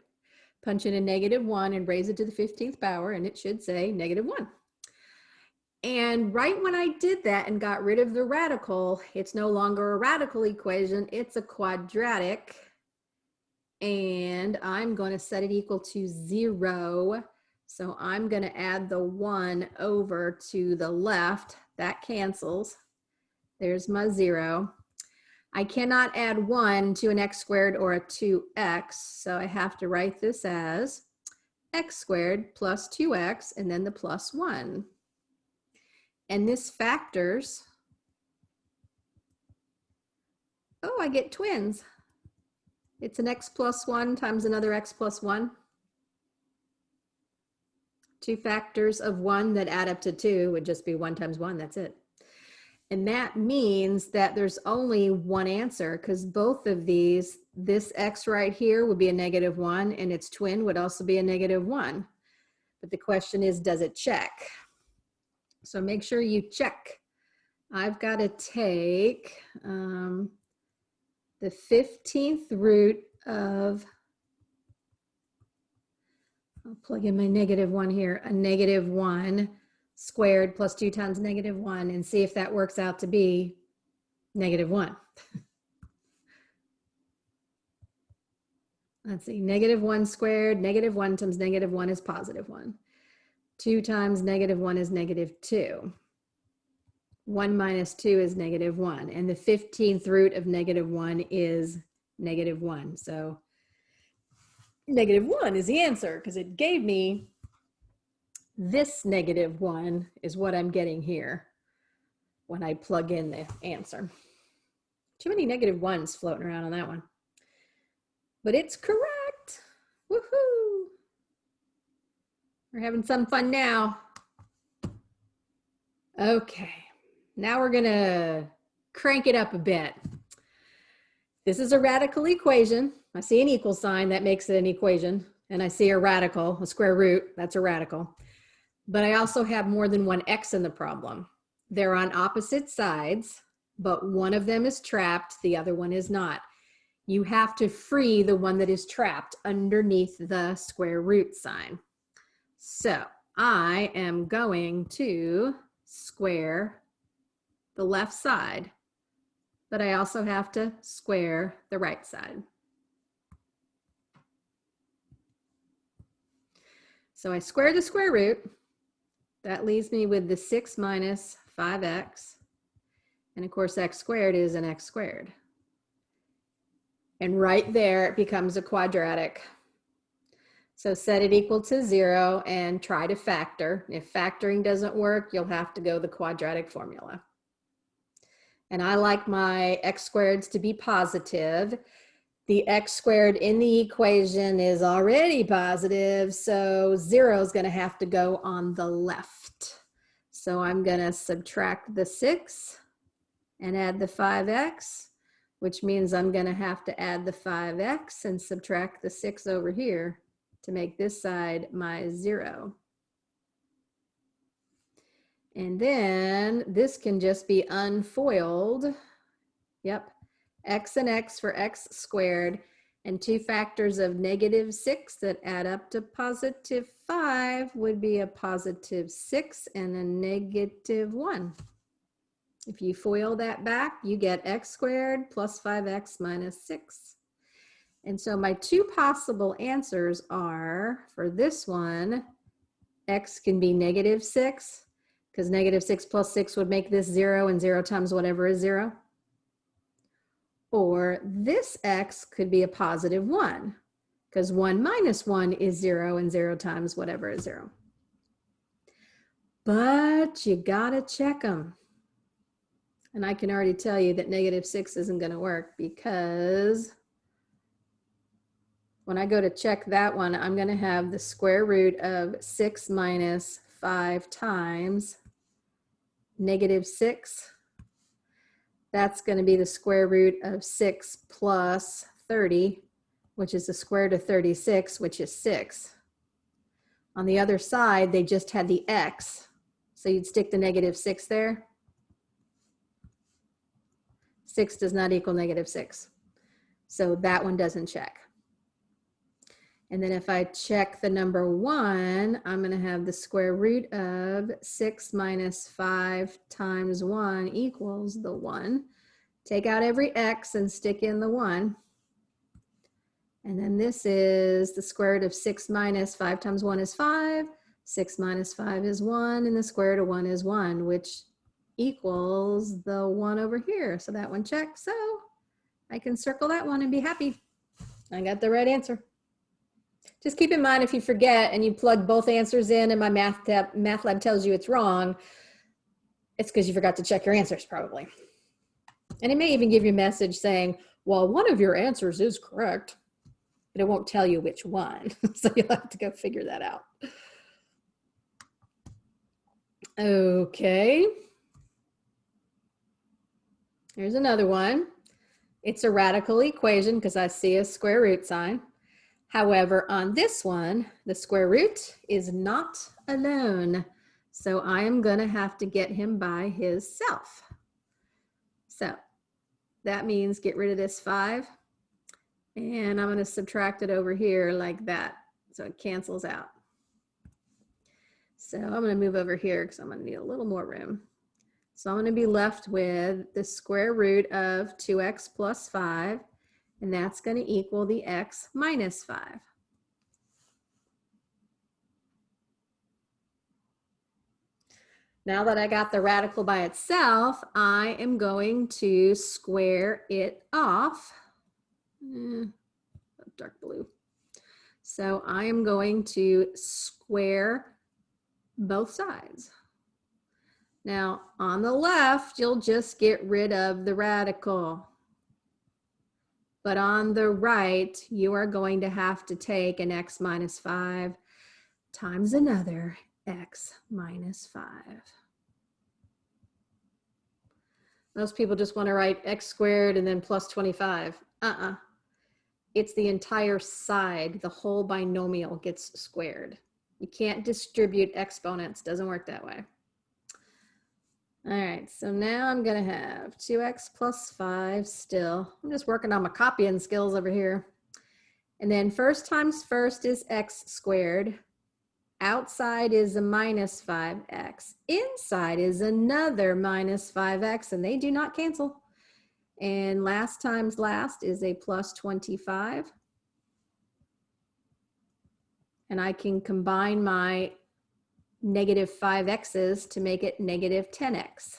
punch in a -1 and raise it to the 15th power, and it should say -1. And right when I did that and got rid of the radical, it's no longer a radical equation, it's a quadratic. And I'm going to set it equal to 0. So I'm going to add the 1 over to the left. That cancels. There's my 0. I cannot add 1 to an x squared or a 2x. So I have to write this as x squared plus 2x and then the plus 1. And this factors. Oh, I get twins. It's an x plus 1 times another x plus 1. 2 factors of 1 that add up to 2 would just be 1 times 1, that's it. And that means that there's only one answer because both of these this x right here would be a -1, and its twin would also be a -1. But the question is, does it check? So make sure you check. I've got to take the 15th root of, I'll plug in my -1 here, a -1 squared plus 2 times -1, and see if that works out to be -1. Let's see, -1 squared, -1 times -1 is +1. 2 times -1 is -2. 1 minus 2 is -1. And the 15th root of -1 is -1. So -1 is the answer because it gave me this -1 is what I'm getting here when I plug in the answer. Too many -1s floating around on that one. But it's correct. Woohoo! We're having some fun now. Okay, now we're gonna crank it up a bit. This is a radical equation. I see an equal sign, that makes it an equation. And I see a radical, a square root, that's a radical. But I also have more than one x in the problem. They're on opposite sides, but one of them is trapped, the other one is not. You have to free the one that is trapped underneath the square root sign. So I am going to square the left side, but I also have to square the right side. So I square the square root. That leaves me with the 6 minus 5x. And of course, x squared is an x squared. And right there, it becomes a quadratic. So set it equal to 0 and try to factor. If factoring doesn't work, you'll have to go the quadratic formula. And I like my x squareds to be positive. The x squared in the equation is already positive, so 0 is going to have to go on the left. So I'm going to subtract the 6 and add the 5x, which means I'm going to have to add the 5x and subtract the 6 over here to make this side my 0. And then this can just be unfoiled. Yep, x and x for x squared, and 2 factors of -6 that add up to +5 would be a +6 and a -1. If you FOIL that back, you get x squared plus 5x minus 6. And so my 2 possible answers are, for this one, x can be -6, because -6 plus 6 would make this 0, and 0 times whatever is 0. Or this x could be a +1, because 1 minus 1 is 0, and 0 times whatever is 0. But you gotta check them. And I can already tell you that -6 isn't gonna work, because when I go to check that one, I'm gonna have the square root of 6 minus 5 times -6. That's going to be the square root of 6 plus 30, which is the square root of 36, which is 6. On the other side, they just had the x, so you'd stick the -6 there. 6 does not equal -6, so that one doesn't check. And then if I check the number 1, I'm going to have the square root of 6 minus 5 times 1 equals the 1. Take out every x and stick in the 1. And then this is the square root of 6 minus 5 times 1 is 5. 6 minus 5 is 1, and the square root of 1 is 1, which equals the 1 over here. So that one checks. So I can circle that one and be happy. I got the right answer. Just keep in mind, if you forget and you plug both answers in and my math lab tells you it's wrong, it's because you forgot to check your answers probably. And it may even give you a message saying, well, one of your answers is correct, but it won't tell you which one. So you'll have to go figure that out. Okay. Here's another one. It's a radical equation because I see a square root sign. However, on this one, the square root is not alone. So I am going to have to get him by his self. So that means get rid of this 5. And I'm going to subtract it over here like that. So it cancels out. So I'm going to move over here because I'm going to need a little more room. So I'm going to be left with the square root of 2x plus 5. And that's going to equal the x minus 5. Now that I got the radical by itself, I am going to square it off. Dark blue. So I am going to square both sides. Now on the left, you'll just get rid of the radical. But on the right, you are going to have to take an x minus 5 times another x minus 5. Most people just want to write x squared and then plus 25. It's the entire side, the whole binomial gets squared. You can't distribute exponents, doesn't work that way. All right, so now I'm gonna have 2x plus 5 still. I'm just working on my copying skills over here. And then first times first is x squared. Outside is a minus 5x. Inside is another minus 5x, and they do not cancel. And last times last is a plus 25. And I can combine my negative 5x's to make it negative 10x.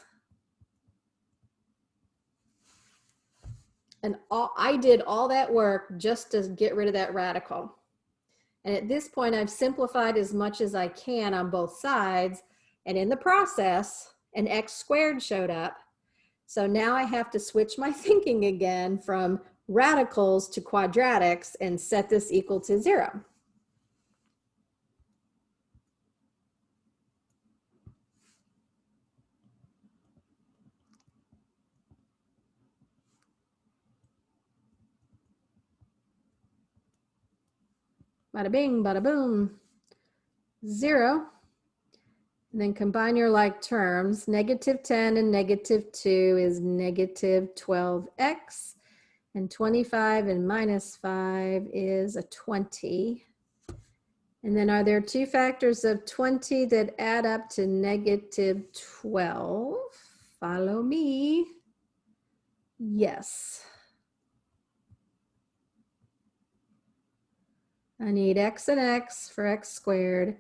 And I did all that work just to get rid of that radical. And at this point, I've simplified as much as I can on both sides. And in the process, an x squared showed up. So now I have to switch my thinking again from radicals to quadratics and set this equal to 0. Bada bing, bada boom. 0. And then combine your like terms. Negative 10 and negative 2 is negative 12x. And 25 and minus 5 is a 20. And then are there two factors of 20 that add up to negative 12? Follow me. Yes. I need x and x for x squared.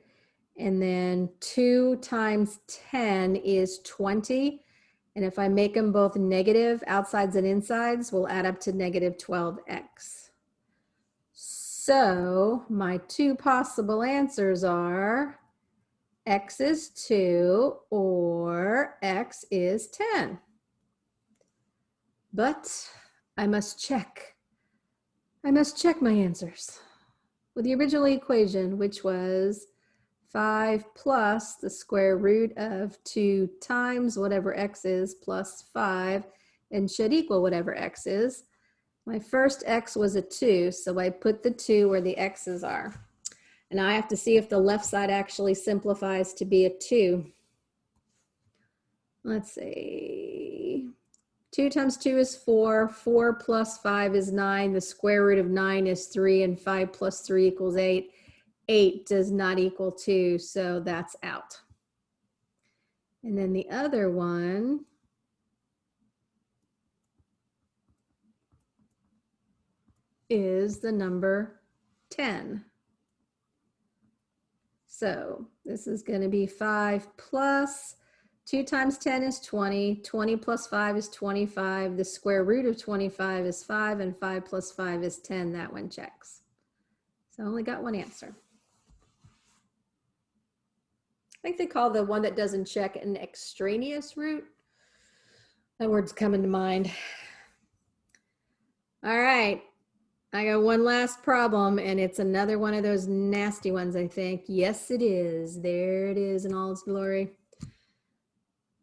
And then 2 times 10 is 20. And if I make them both negative, outsides and insides, will add up to negative 12x. So my two possible answers are x is 2 or x is 10. But I must check my answers with the original equation, which was 5 plus the square root of 2 times whatever x is plus 5 and should equal whatever x is. My first x was a 2, so I put the 2 where the x's are. And I have to see if the left side actually simplifies to be a 2. Let's see. 2 times 2 is 4. 4 plus 5 is 9. The square root of 9 is 3, and 5 plus 3 equals 8. 8 does not equal 2, so that's out. And then the other one is the number 10. So this is going to be 5 plus 2 times 10 is 20. 20 plus 5 is 25. The square root of 25 is 5, and 5 plus 5 is 10. That one checks. So I only got one answer. I think they call the one that doesn't check an extraneous root. That word's coming to mind. All right. I got one last problem, and it's another one of those nasty ones, I think. Yes, it is. There it is in all its glory.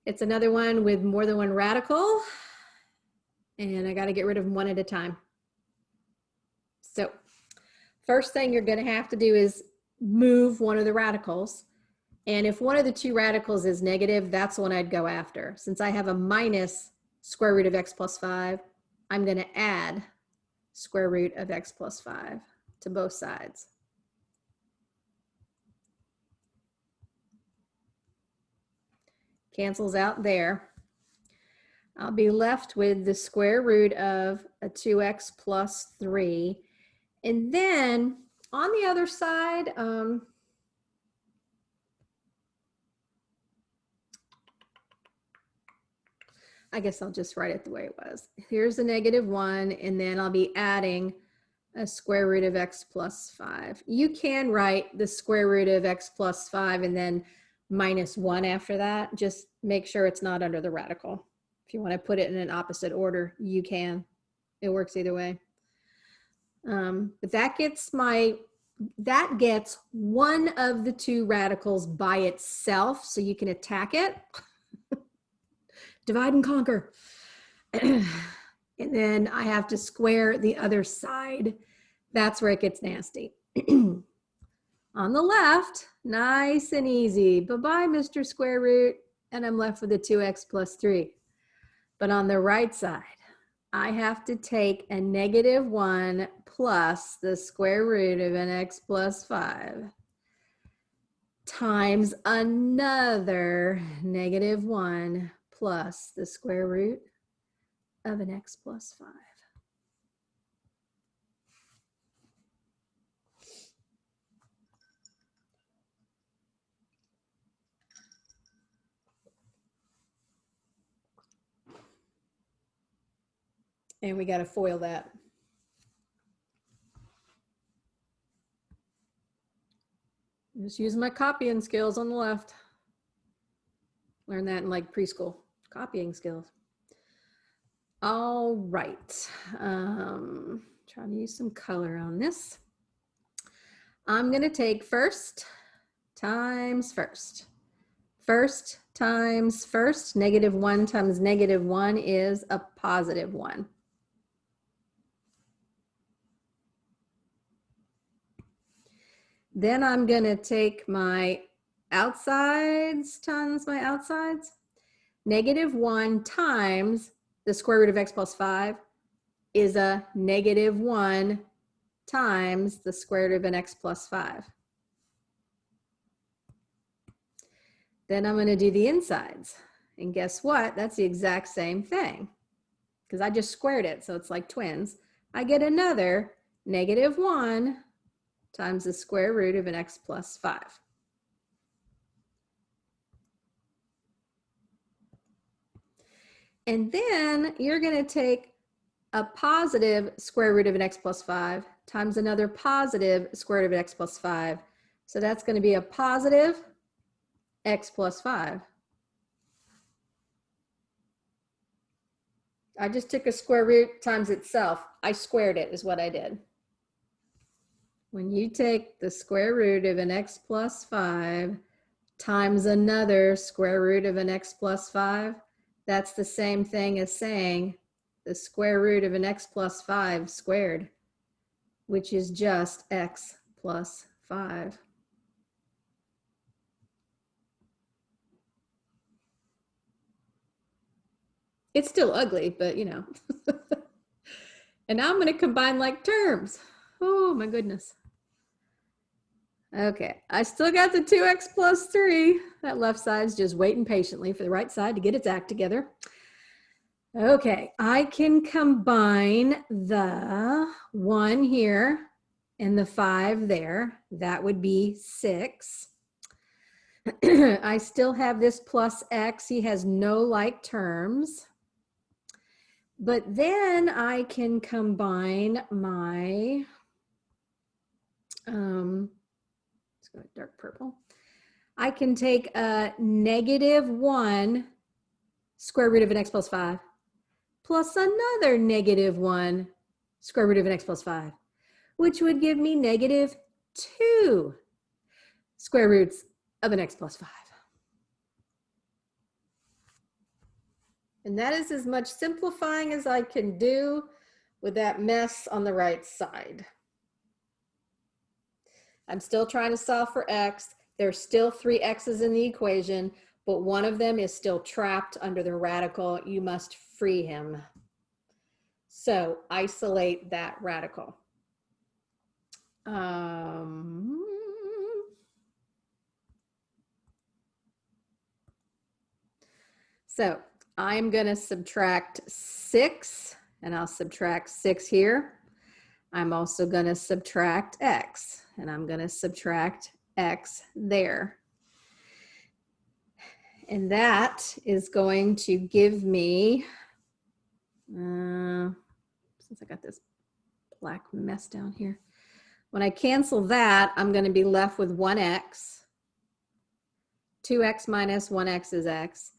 It's another one with more than one radical. And I got to get rid of them one at a time. So first thing you're going to have to do is move one of the radicals. And if one of the two radicals is negative, that's the one I'd go after. Since I have a minus square root of x plus 5, I'm going to add square root of x plus 5 to both sides. Cancels out there. I'll be left with the square root of a 2x plus 3. And then on the other side, I guess I'll just write it the way it was. Here's a -1, and then I'll be adding a square root of x plus 5. You can write the square root of x plus 5 and then -1 after that. Just make sure it's not under the radical. If you want to put it in an opposite order, you can. It works either way. But that gets one of the two radicals by itself, so you can attack it. Divide and conquer. And then I have to square the other side. That's where it gets nasty. On the left, nice and easy. Bye-bye, Mr. Square Root. And I'm left with a 2x plus 3. But on the right side, I have to take a -1 plus the square root of an x plus 5 times another -1 plus the square root of an x plus 5. And we got to FOIL that. I'm just using my copying skills on the left. Learned that in like preschool, copying skills. All right, trying to use some color on this. I'm gonna take first times first. First times first, -1 times -1 is a +1. Then I'm gonna take my outsides times my outsides. -1 times the square root of x plus 5 is a -1 times the square root of an x plus 5. Then I'm going to do the insides. And guess what? That's the exact same thing. Because I just squared it, so it's like twins. I get another -1 times the square root of an x plus 5. And then you're going to take a positive square root of an x plus 5 times another positive square root of an x plus 5. So that's going to be a positive x plus 5. I just took a square root times itself. I squared it is what I did. When you take the square root of an x plus 5 times another square root of an x plus 5, that's the same thing as saying the square root of an x plus 5 squared, which is just x plus 5. It's still ugly, but you know. And now I'm going to combine like terms. Oh my goodness. Okay, I still got the 2x plus 3. That left side's just waiting patiently for the right side to get its act together. Okay, I can combine the 1 here and the 5 there. That would be 6. I still have this plus x. He has no like terms. But then I can combine my, let's go with dark purple. I can take a -1 square root of an x plus 5 plus another -1 square root of an x plus 5, which would give me -2 square roots of an x plus 5. And that is as much simplifying as I can do with that mess on the right side. I'm still trying to solve for x. There's still 3 x's in the equation, but one of them is still trapped under the radical. You must free him. So isolate that radical. So I'm going to subtract 6, and I'll subtract 6 here. I'm also going to subtract x, and I'm going to subtract x there. And that is going to give me, since I got this black mess down here, when I cancel that, I'm going to be left with 1x. 2x minus 1x is x.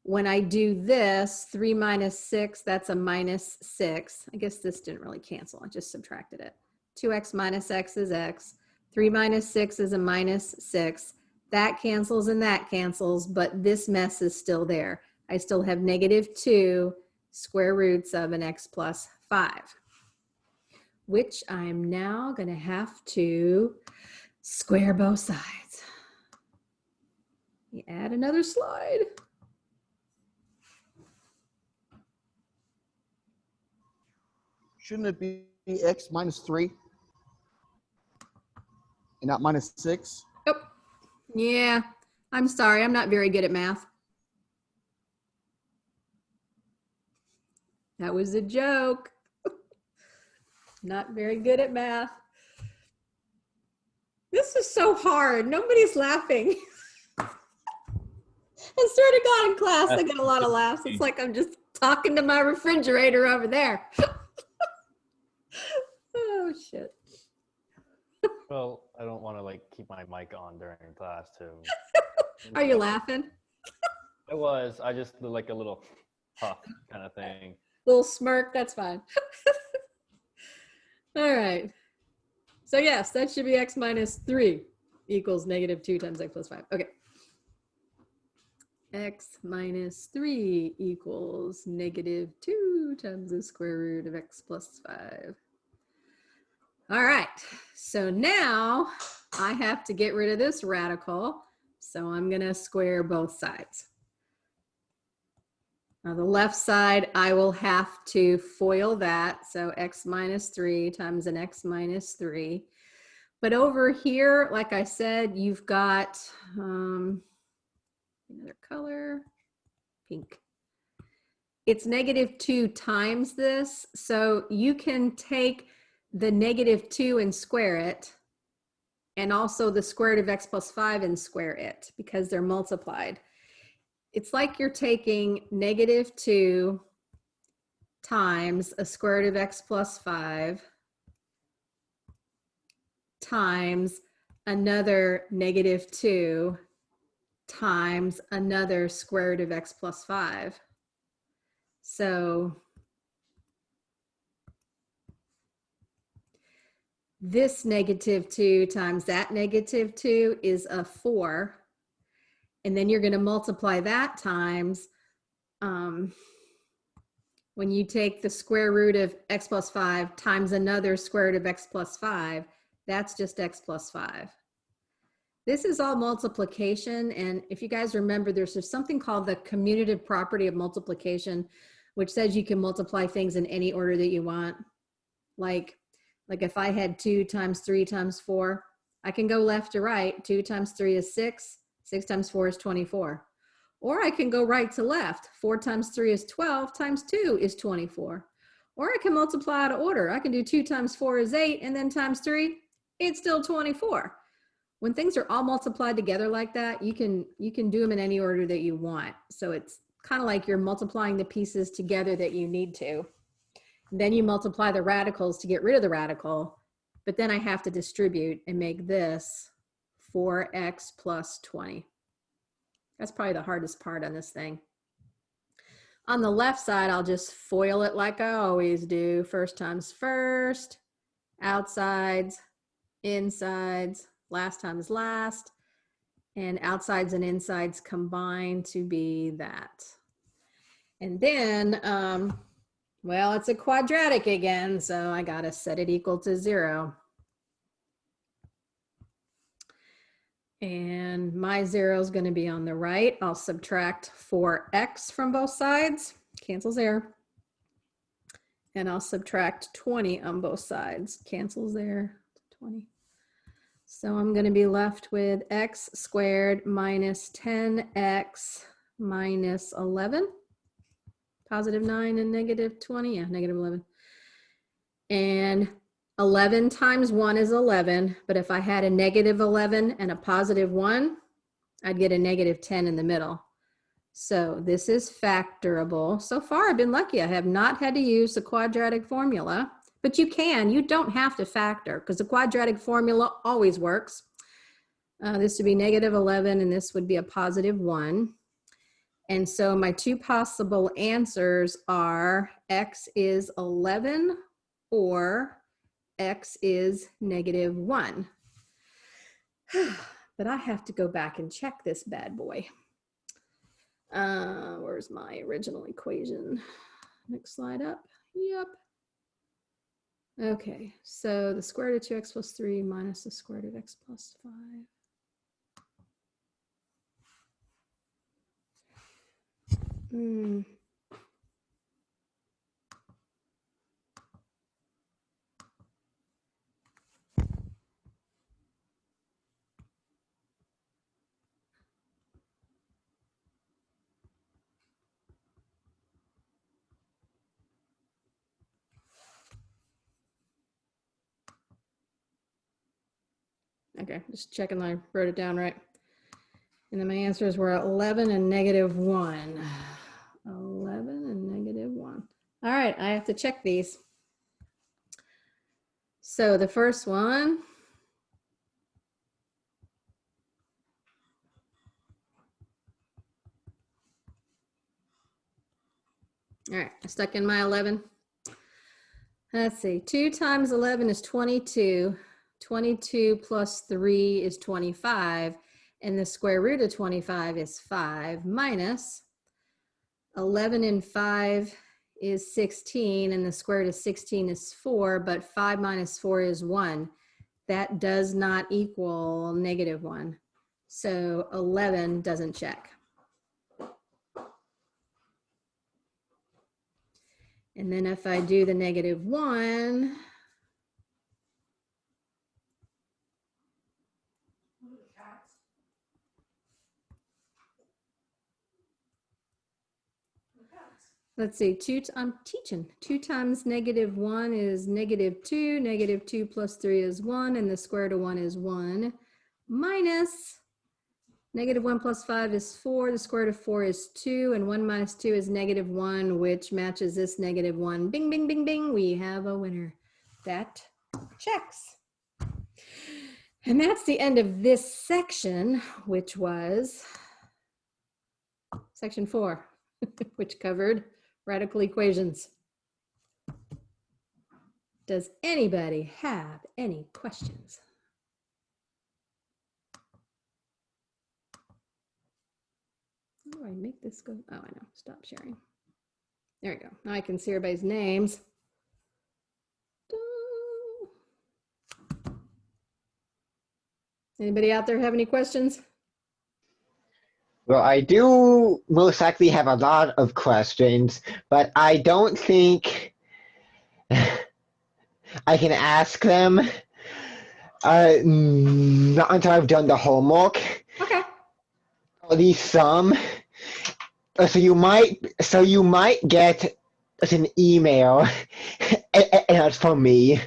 When I do this, 3 minus 6, that's a minus 6. I guess this didn't really cancel. I just subtracted it. 2x minus x is x. 3 minus 6 is a minus 6. That cancels and that cancels, but this mess is still there. I still have -2 square roots of an x plus 5, which I'm now going to have to square both sides. You add another slide. Shouldn't it be x minus 3 and not minus 6? Oh, yeah. I'm sorry. I'm not very good at math. That was a joke. Not very good at math. This is so hard. Nobody's laughing. I swear to God, in class, I get a lot of laughs. It's like I'm just talking to my refrigerator over there. Oh, shit. Well, I don't want to like keep my mic on during class too. Are you laughing? I just did like a little puff kind of thing. Little smirk, that's fine. All right. So yes, that should be x minus 3 equals -2 times x plus 5. Okay. X minus 3 equals -2 times the square root of x plus 5. All right, so now I have to get rid of this radical, so I'm gonna square both sides. Now the left side, I will have to FOIL that, so x minus 3 times an x minus 3. But over here, like I said, you've got another color, pink. It's -2 times this, so you can take the -2 and square it, and also the square root of x plus 5 and square it, because they're multiplied. It's like you're taking -2 times a square root of x plus 5 times another -2 times another square root of x plus 5. So this -2 times that -2 is a 4. And then you're going to multiply that times, when you take the square root of x plus 5 times another square root of x plus 5, that's just x plus 5. This is all multiplication. And if you guys remember, there's something called the commutative property of multiplication, which says you can multiply things in any order that you want. Like if I had 2 times 3 times 4, I can go left to right. 2 times 3 is 6. 6 times 4 is 24. Or I can go right to left. 4 times 3 is 12, times 2 is 24. Or I can multiply out of order. I can do 2 times 4 is 8, and then times 3, it's still 24. When things are all multiplied together like that, you can do them in any order that you want. So it's kind of like you're multiplying the pieces together that you need to. Then you multiply the radicals to get rid of the radical, but then I have to distribute and make this 4x plus 20. That's probably the hardest part on this thing. On the left side, I'll just FOIL it like I always do. First times first, outsides, insides, last times last, and outsides and insides combine to be that. And then, well, it's a quadratic again, so I gotta set it equal to 0. And my 0 is going to be on the right. I'll subtract 4x from both sides, cancels there. And I'll subtract 20 on both sides, cancels there, 20. So I'm going to be left with x squared minus 10x minus 11. Positive 9 and negative 20, yeah, negative 11. And 11 times 1 is 11, but if I had a negative 11 and a positive 1, I'd get a negative 10 in the middle. So this is factorable. So far, I've been lucky. I have not had to use the quadratic formula, but you can. You don't have to factor because the quadratic formula always works. This would be negative 11, and this would be a positive 1. And so my two possible answers are x is 11 or x is negative 1. But I have to go back and check this bad boy. Where's my original equation? Next slide up. Yep. Okay, so the square root of 2x plus 3 minus the square root of x plus 5. Okay, just checking I wrote it down right. And then my answers were 11 and negative 1. 11 and negative 1. All right, I have to check these. So the first one, all right, I stuck in my 11. Let's see, 2 times 11 is 22. 22 plus 3 is 25. And the square root of 25 is 5 minus 11 and 5 is 16. And the square root of 16 is 4. But 5 minus 4 is 1. That does not equal negative 1. So 11 doesn't check. And then if I do the negative 1, let's see, I'm teaching. 2 times negative 1 is negative 2. Negative 2 plus 3 is 1. And the square root of 1 is 1. Minus negative 1 plus 5 is 4. The square root of 4 is 2. And 1 minus 2 is negative 1, which matches this negative 1. Bing, bing, bing, bing. We have a winner. That checks. And that's the end of this section, which was section 4, which covered radical equations. Does anybody have any questions? How do I make this go? Oh, I know. Stop sharing. There we go. Now I can see everybody's names. Anybody out there have any questions? Well, I do most likely have a lot of questions, but I don't think I can ask them not until I've done the homework. Okay. At least some. So you might get an email, and that's from me,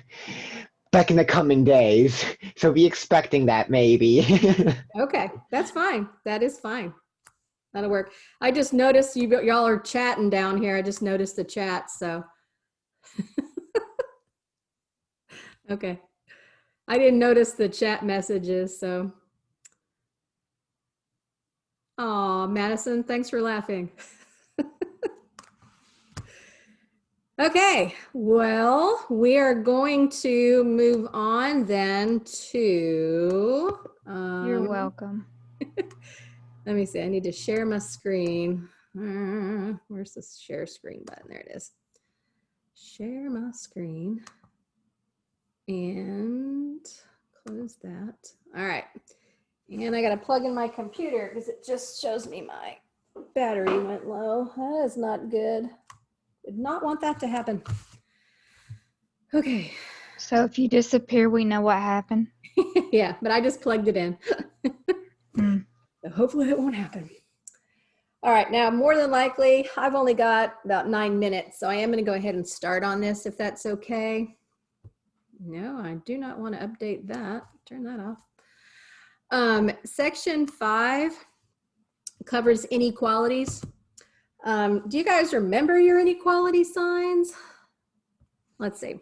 back in the coming days. So be expecting that maybe. Okay, that's fine. That is fine. That'll work. I just noticed y'all are chatting down here. I just noticed the chat, so. Okay. I didn't notice the chat messages, so. Oh, Madison, thanks for laughing. Okay, well, we are going to move on then to. You're welcome. Let me see, I need to share my screen. Where's the share screen button? There it is. Share my screen and close that. All right. And I got to plug in my computer because it just shows me my battery went low. That is not good. Did not want that to happen. Okay. So if you disappear, we know what happened. Yeah, but I just plugged it in. Mm. So hopefully it won't happen. All right, now more than likely, I've only got about 9 minutes, so I am going to go ahead and start on this if that's okay. No, I do not want to update that. Turn that off. Section 5 covers inequalities. Do you guys remember your inequality signs? Let's see.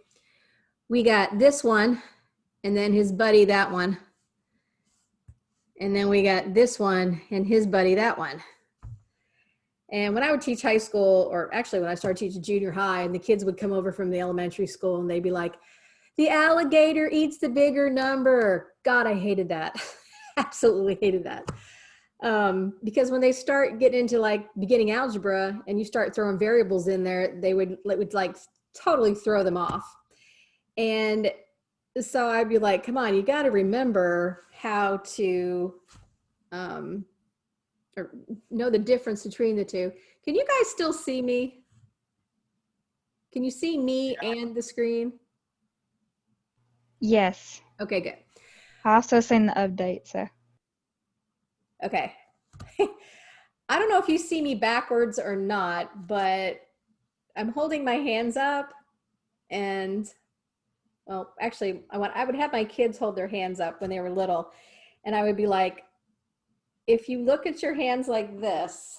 We got this one, and then his buddy that one. And then we got this one and his buddy that one. And when I would teach high school, or actually when I started teaching junior high, and the kids would come over from the elementary school and they'd be like, the alligator eats the bigger number. God, I hated that. Absolutely hated that. Because when they start getting into like beginning algebra and you start throwing variables in there, it would like totally throw them off. And so I'd be like, come on, you got to remember how to or know the difference between the two. Can you guys still see me? Can you see me and the screen? Yes. Okay, good. I also seen the update, so. Okay. I don't know if you see me backwards or not, but I'm holding my hands up and, well, actually, I would have my kids hold their hands up when they were little, and I would be like, if you look at your hands like this,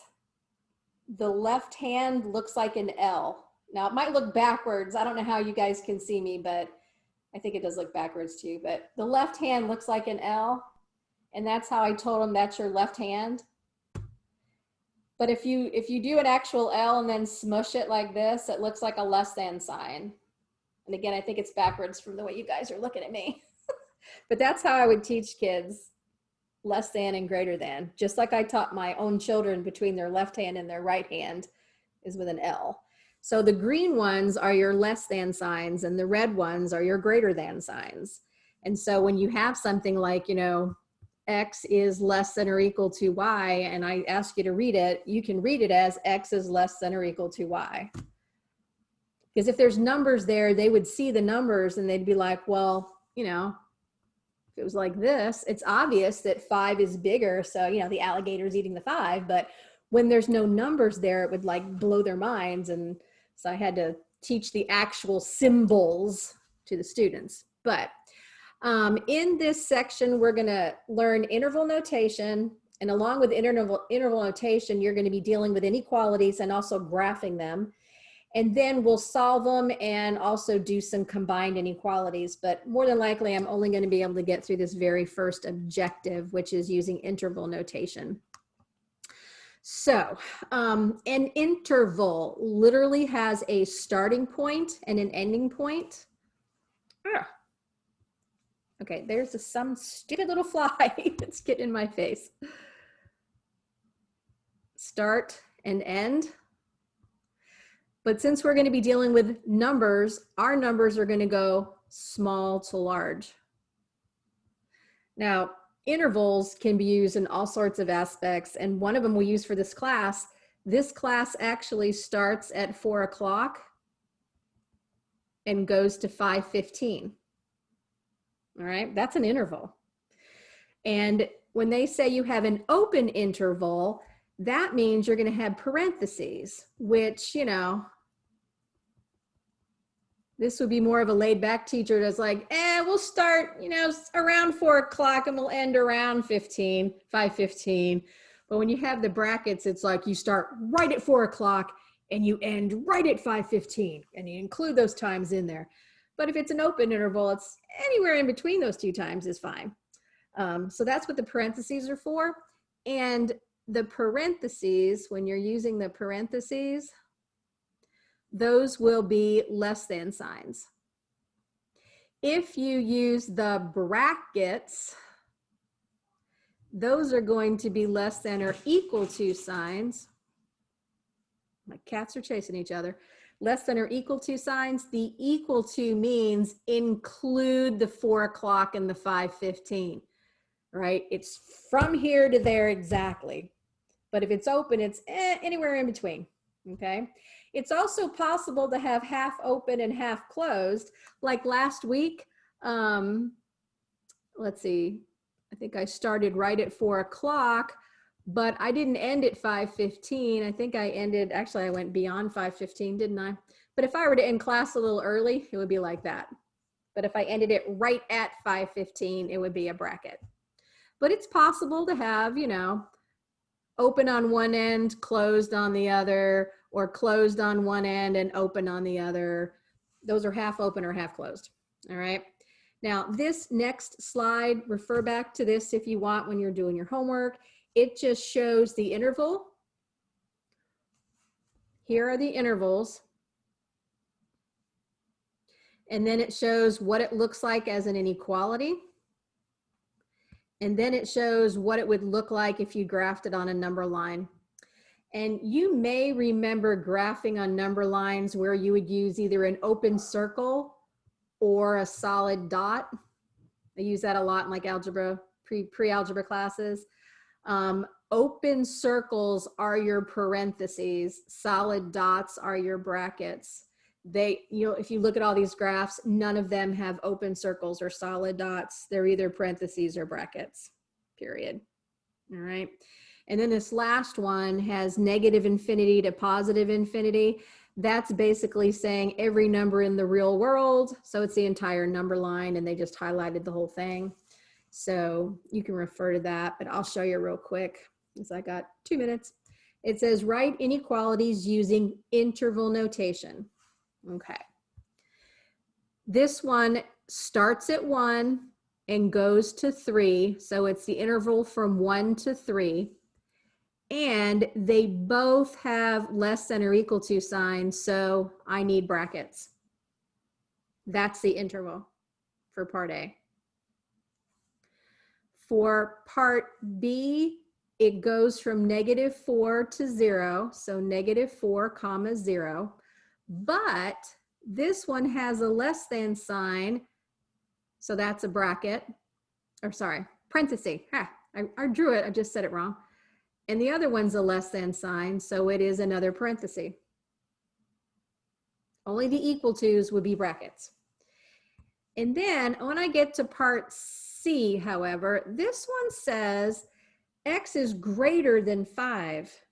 the left hand looks like an L. Now, it might look backwards. I don't know how you guys can see me, but I think it does look backwards too. But the left hand looks like an L, and that's how I told them that's your left hand. But if you do an actual L and then smush it like this, it looks like a less than sign. And again, I think it's backwards from the way you guys are looking at me. But that's how I would teach kids less than and greater than. Just like I taught my own children between their left hand and their right hand is with an L. So the green ones are your less than signs and the red ones are your greater than signs. And so when you have something like, you know, X is less than or equal to Y, and I ask you to read it, you can read it as X is less than or equal to Y. Because if there's numbers there, they would see the numbers and they'd be like, well, you know, if it was like this, it's obvious that 5 is bigger. So, you know, the alligator's eating the 5, but when there's no numbers there, it would like blow their minds. And so I had to teach the actual symbols to the students. But in this section, we're going to learn interval notation. And along with interval notation, you're going to be dealing with inequalities and also graphing them. And then we'll solve them and also do some combined inequalities. But more than likely, I'm only going to be able to get through this very first objective, which is using interval notation. So an interval literally has a starting point and an ending point. Okay, there's some stupid little fly that's getting in my face. Start and end. But since we're going to be dealing with numbers, our numbers are going to go small to large. Now, intervals can be used in all sorts of aspects, and one of them we use for this class. This class actually starts at 4 o'clock and goes to 5:15. All right, that's an interval. And when they say you have an open interval, that means you're going to have parentheses, which, you know, this would be more of a laid back teacher that's like, we'll start, you know, around 4 o'clock and we'll end around 5:15. But when you have the brackets, it's like you start right at 4 o'clock and you end right at 5:15, and you include those times in there. But if it's an open interval, it's anywhere in between those two times is fine. So that's what the parentheses are for. And the parentheses, when you're using the parentheses, those will be less than signs. If you use the brackets, those are going to be less than or equal to signs. My cats are chasing each other. Less than or equal to signs. The equal to means include the 4 o'clock and the 5:15, right? It's from here to there exactly. But if it's open, it's anywhere in between, okay? It's also possible to have half open and half closed. Like last week, let's see, I think I started right at 4 o'clock, but I didn't end at 5:15. I think I ended, actually I went beyond 5:15, didn't I? But if I were to end class a little early, it would be like that. But if I ended it right at 5:15, it would be a bracket. But it's possible to have, you know, open on one end, closed on the other, or closed on one end and open on the other. Those are half open or half closed, all right? Now, this next slide, refer back to this if you want when you're doing your homework. It just shows the interval. Here are the intervals. And then it shows what it looks like as an inequality. And then it shows what it would look like if you graphed it on a number line. And you may remember graphing on number lines where you would use either an open circle or a solid dot. I use that a lot in like algebra, pre-algebra classes. Open circles are your parentheses. Solid dots are your brackets. If you look at all these graphs, none of them have open circles or solid dots. They're either parentheses or brackets, period. All right. And then this last one has negative infinity to positive infinity. That's basically saying every number in the real world. So it's the entire number line, and they just highlighted the whole thing. So you can refer to that, but I'll show you real quick because I got 2 minutes. It says write inequalities using interval notation. Okay. This one starts at 1 and goes to 3. So it's the interval from 1 to 3. And they both have less than or equal to signs. So I need brackets. That's the interval for part A. For part B, it goes from -4 to 0. So -4, comma 0. But this one has a less than sign. So that's a bracket, or sorry, parenthesis. I drew it, I just said it wrong. And the other one's a less than sign, so it is another parenthesis. Only the equal to's would be brackets. And then when I get to part C, however, this one says x is greater than 5.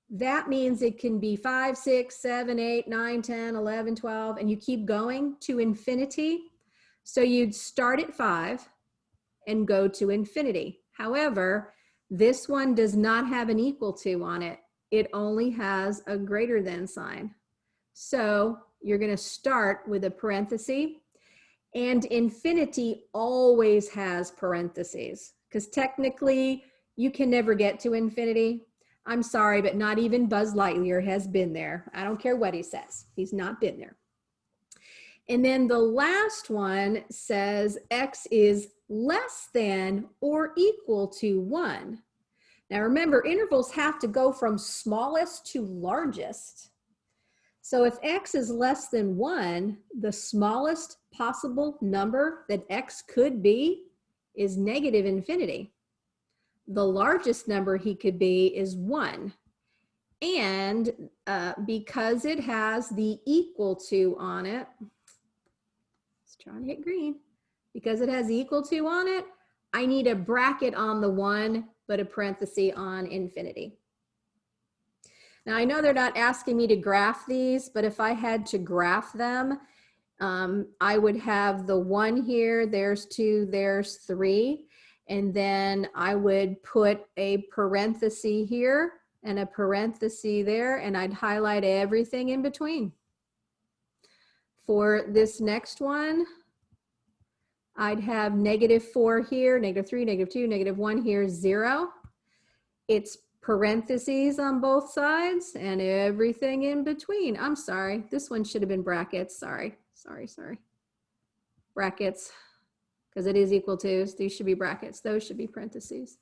That means it can be 5, 6, 7, 8, 9, 10, 11, 12, and you keep going to infinity. So you'd start at 5 and go to infinity. However, this one does not have an equal to on it. It only has a greater than sign. So you're going to start with a parenthesis, and infinity always has parentheses because technically you can never get to infinity. I'm sorry, but not even Buzz Lightyear has been there. I don't care what he says. He's not been there. And then the last one says x is less than or equal to 1. Now remember, intervals have to go from smallest to largest. So if x is less than 1, the smallest possible number that x could be is negative infinity. The largest number he could be is 1. And because it has the equal to on it, let's try to hit green. Because it has equal to on it, I need a bracket on the 1, but a parenthesis on infinity. Now I know they're not asking me to graph these, but if I had to graph them, I would have the 1 here, there's 2, there's 3. And then I would put a parenthesis here and a parenthesis there, and I'd highlight everything in between. For this next one, I'd have -4 here, -3, -2, -1 here, 0. It's parentheses on both sides and everything in between. I'm sorry, this one should have been brackets. Sorry. Brackets, because it is equal to, these should be brackets. Those should be parentheses.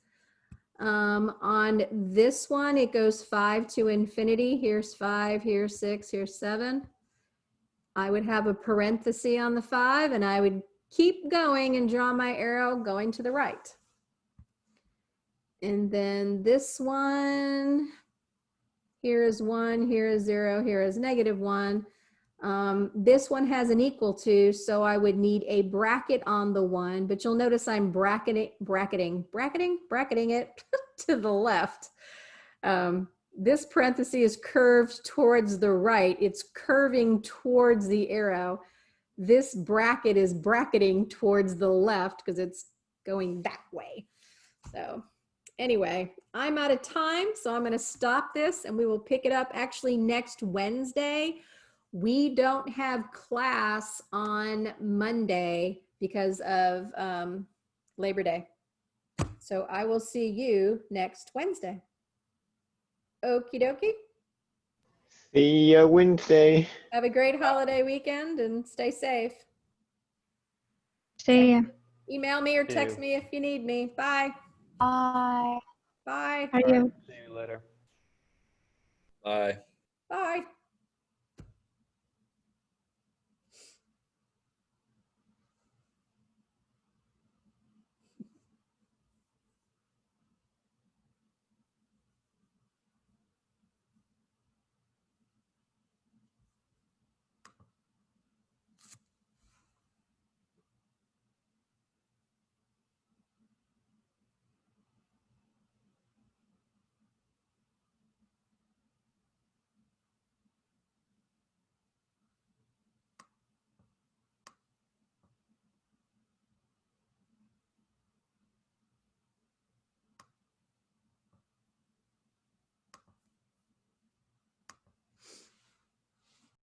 On this one, it goes 5 to infinity. Here's 5, here's 6, here's 7. I would have a parenthesis on the 5, and I would keep going and draw my arrow going to the right. And then this one, here is 1, here is 0, here is -1. This one has an equal to, so I would need a bracket on the 1, but you'll notice I'm bracketing it to the left. This parenthesis is curved towards the right. It's curving towards the arrow. This bracket is bracketing towards the left because it's going that way. So anyway, I'm out of time, so I'm going to stop this and we will pick it up actually next Wednesday. We don't have class on Monday because of Labor Day. So I will see you next Wednesday. Okie dokie. See you Wednesday. Have a great holiday weekend and stay safe. See ya. Email me or See text you. me if you need me. Bye. Bye. Bye. How are All right, you? see you later. Bye. Bye.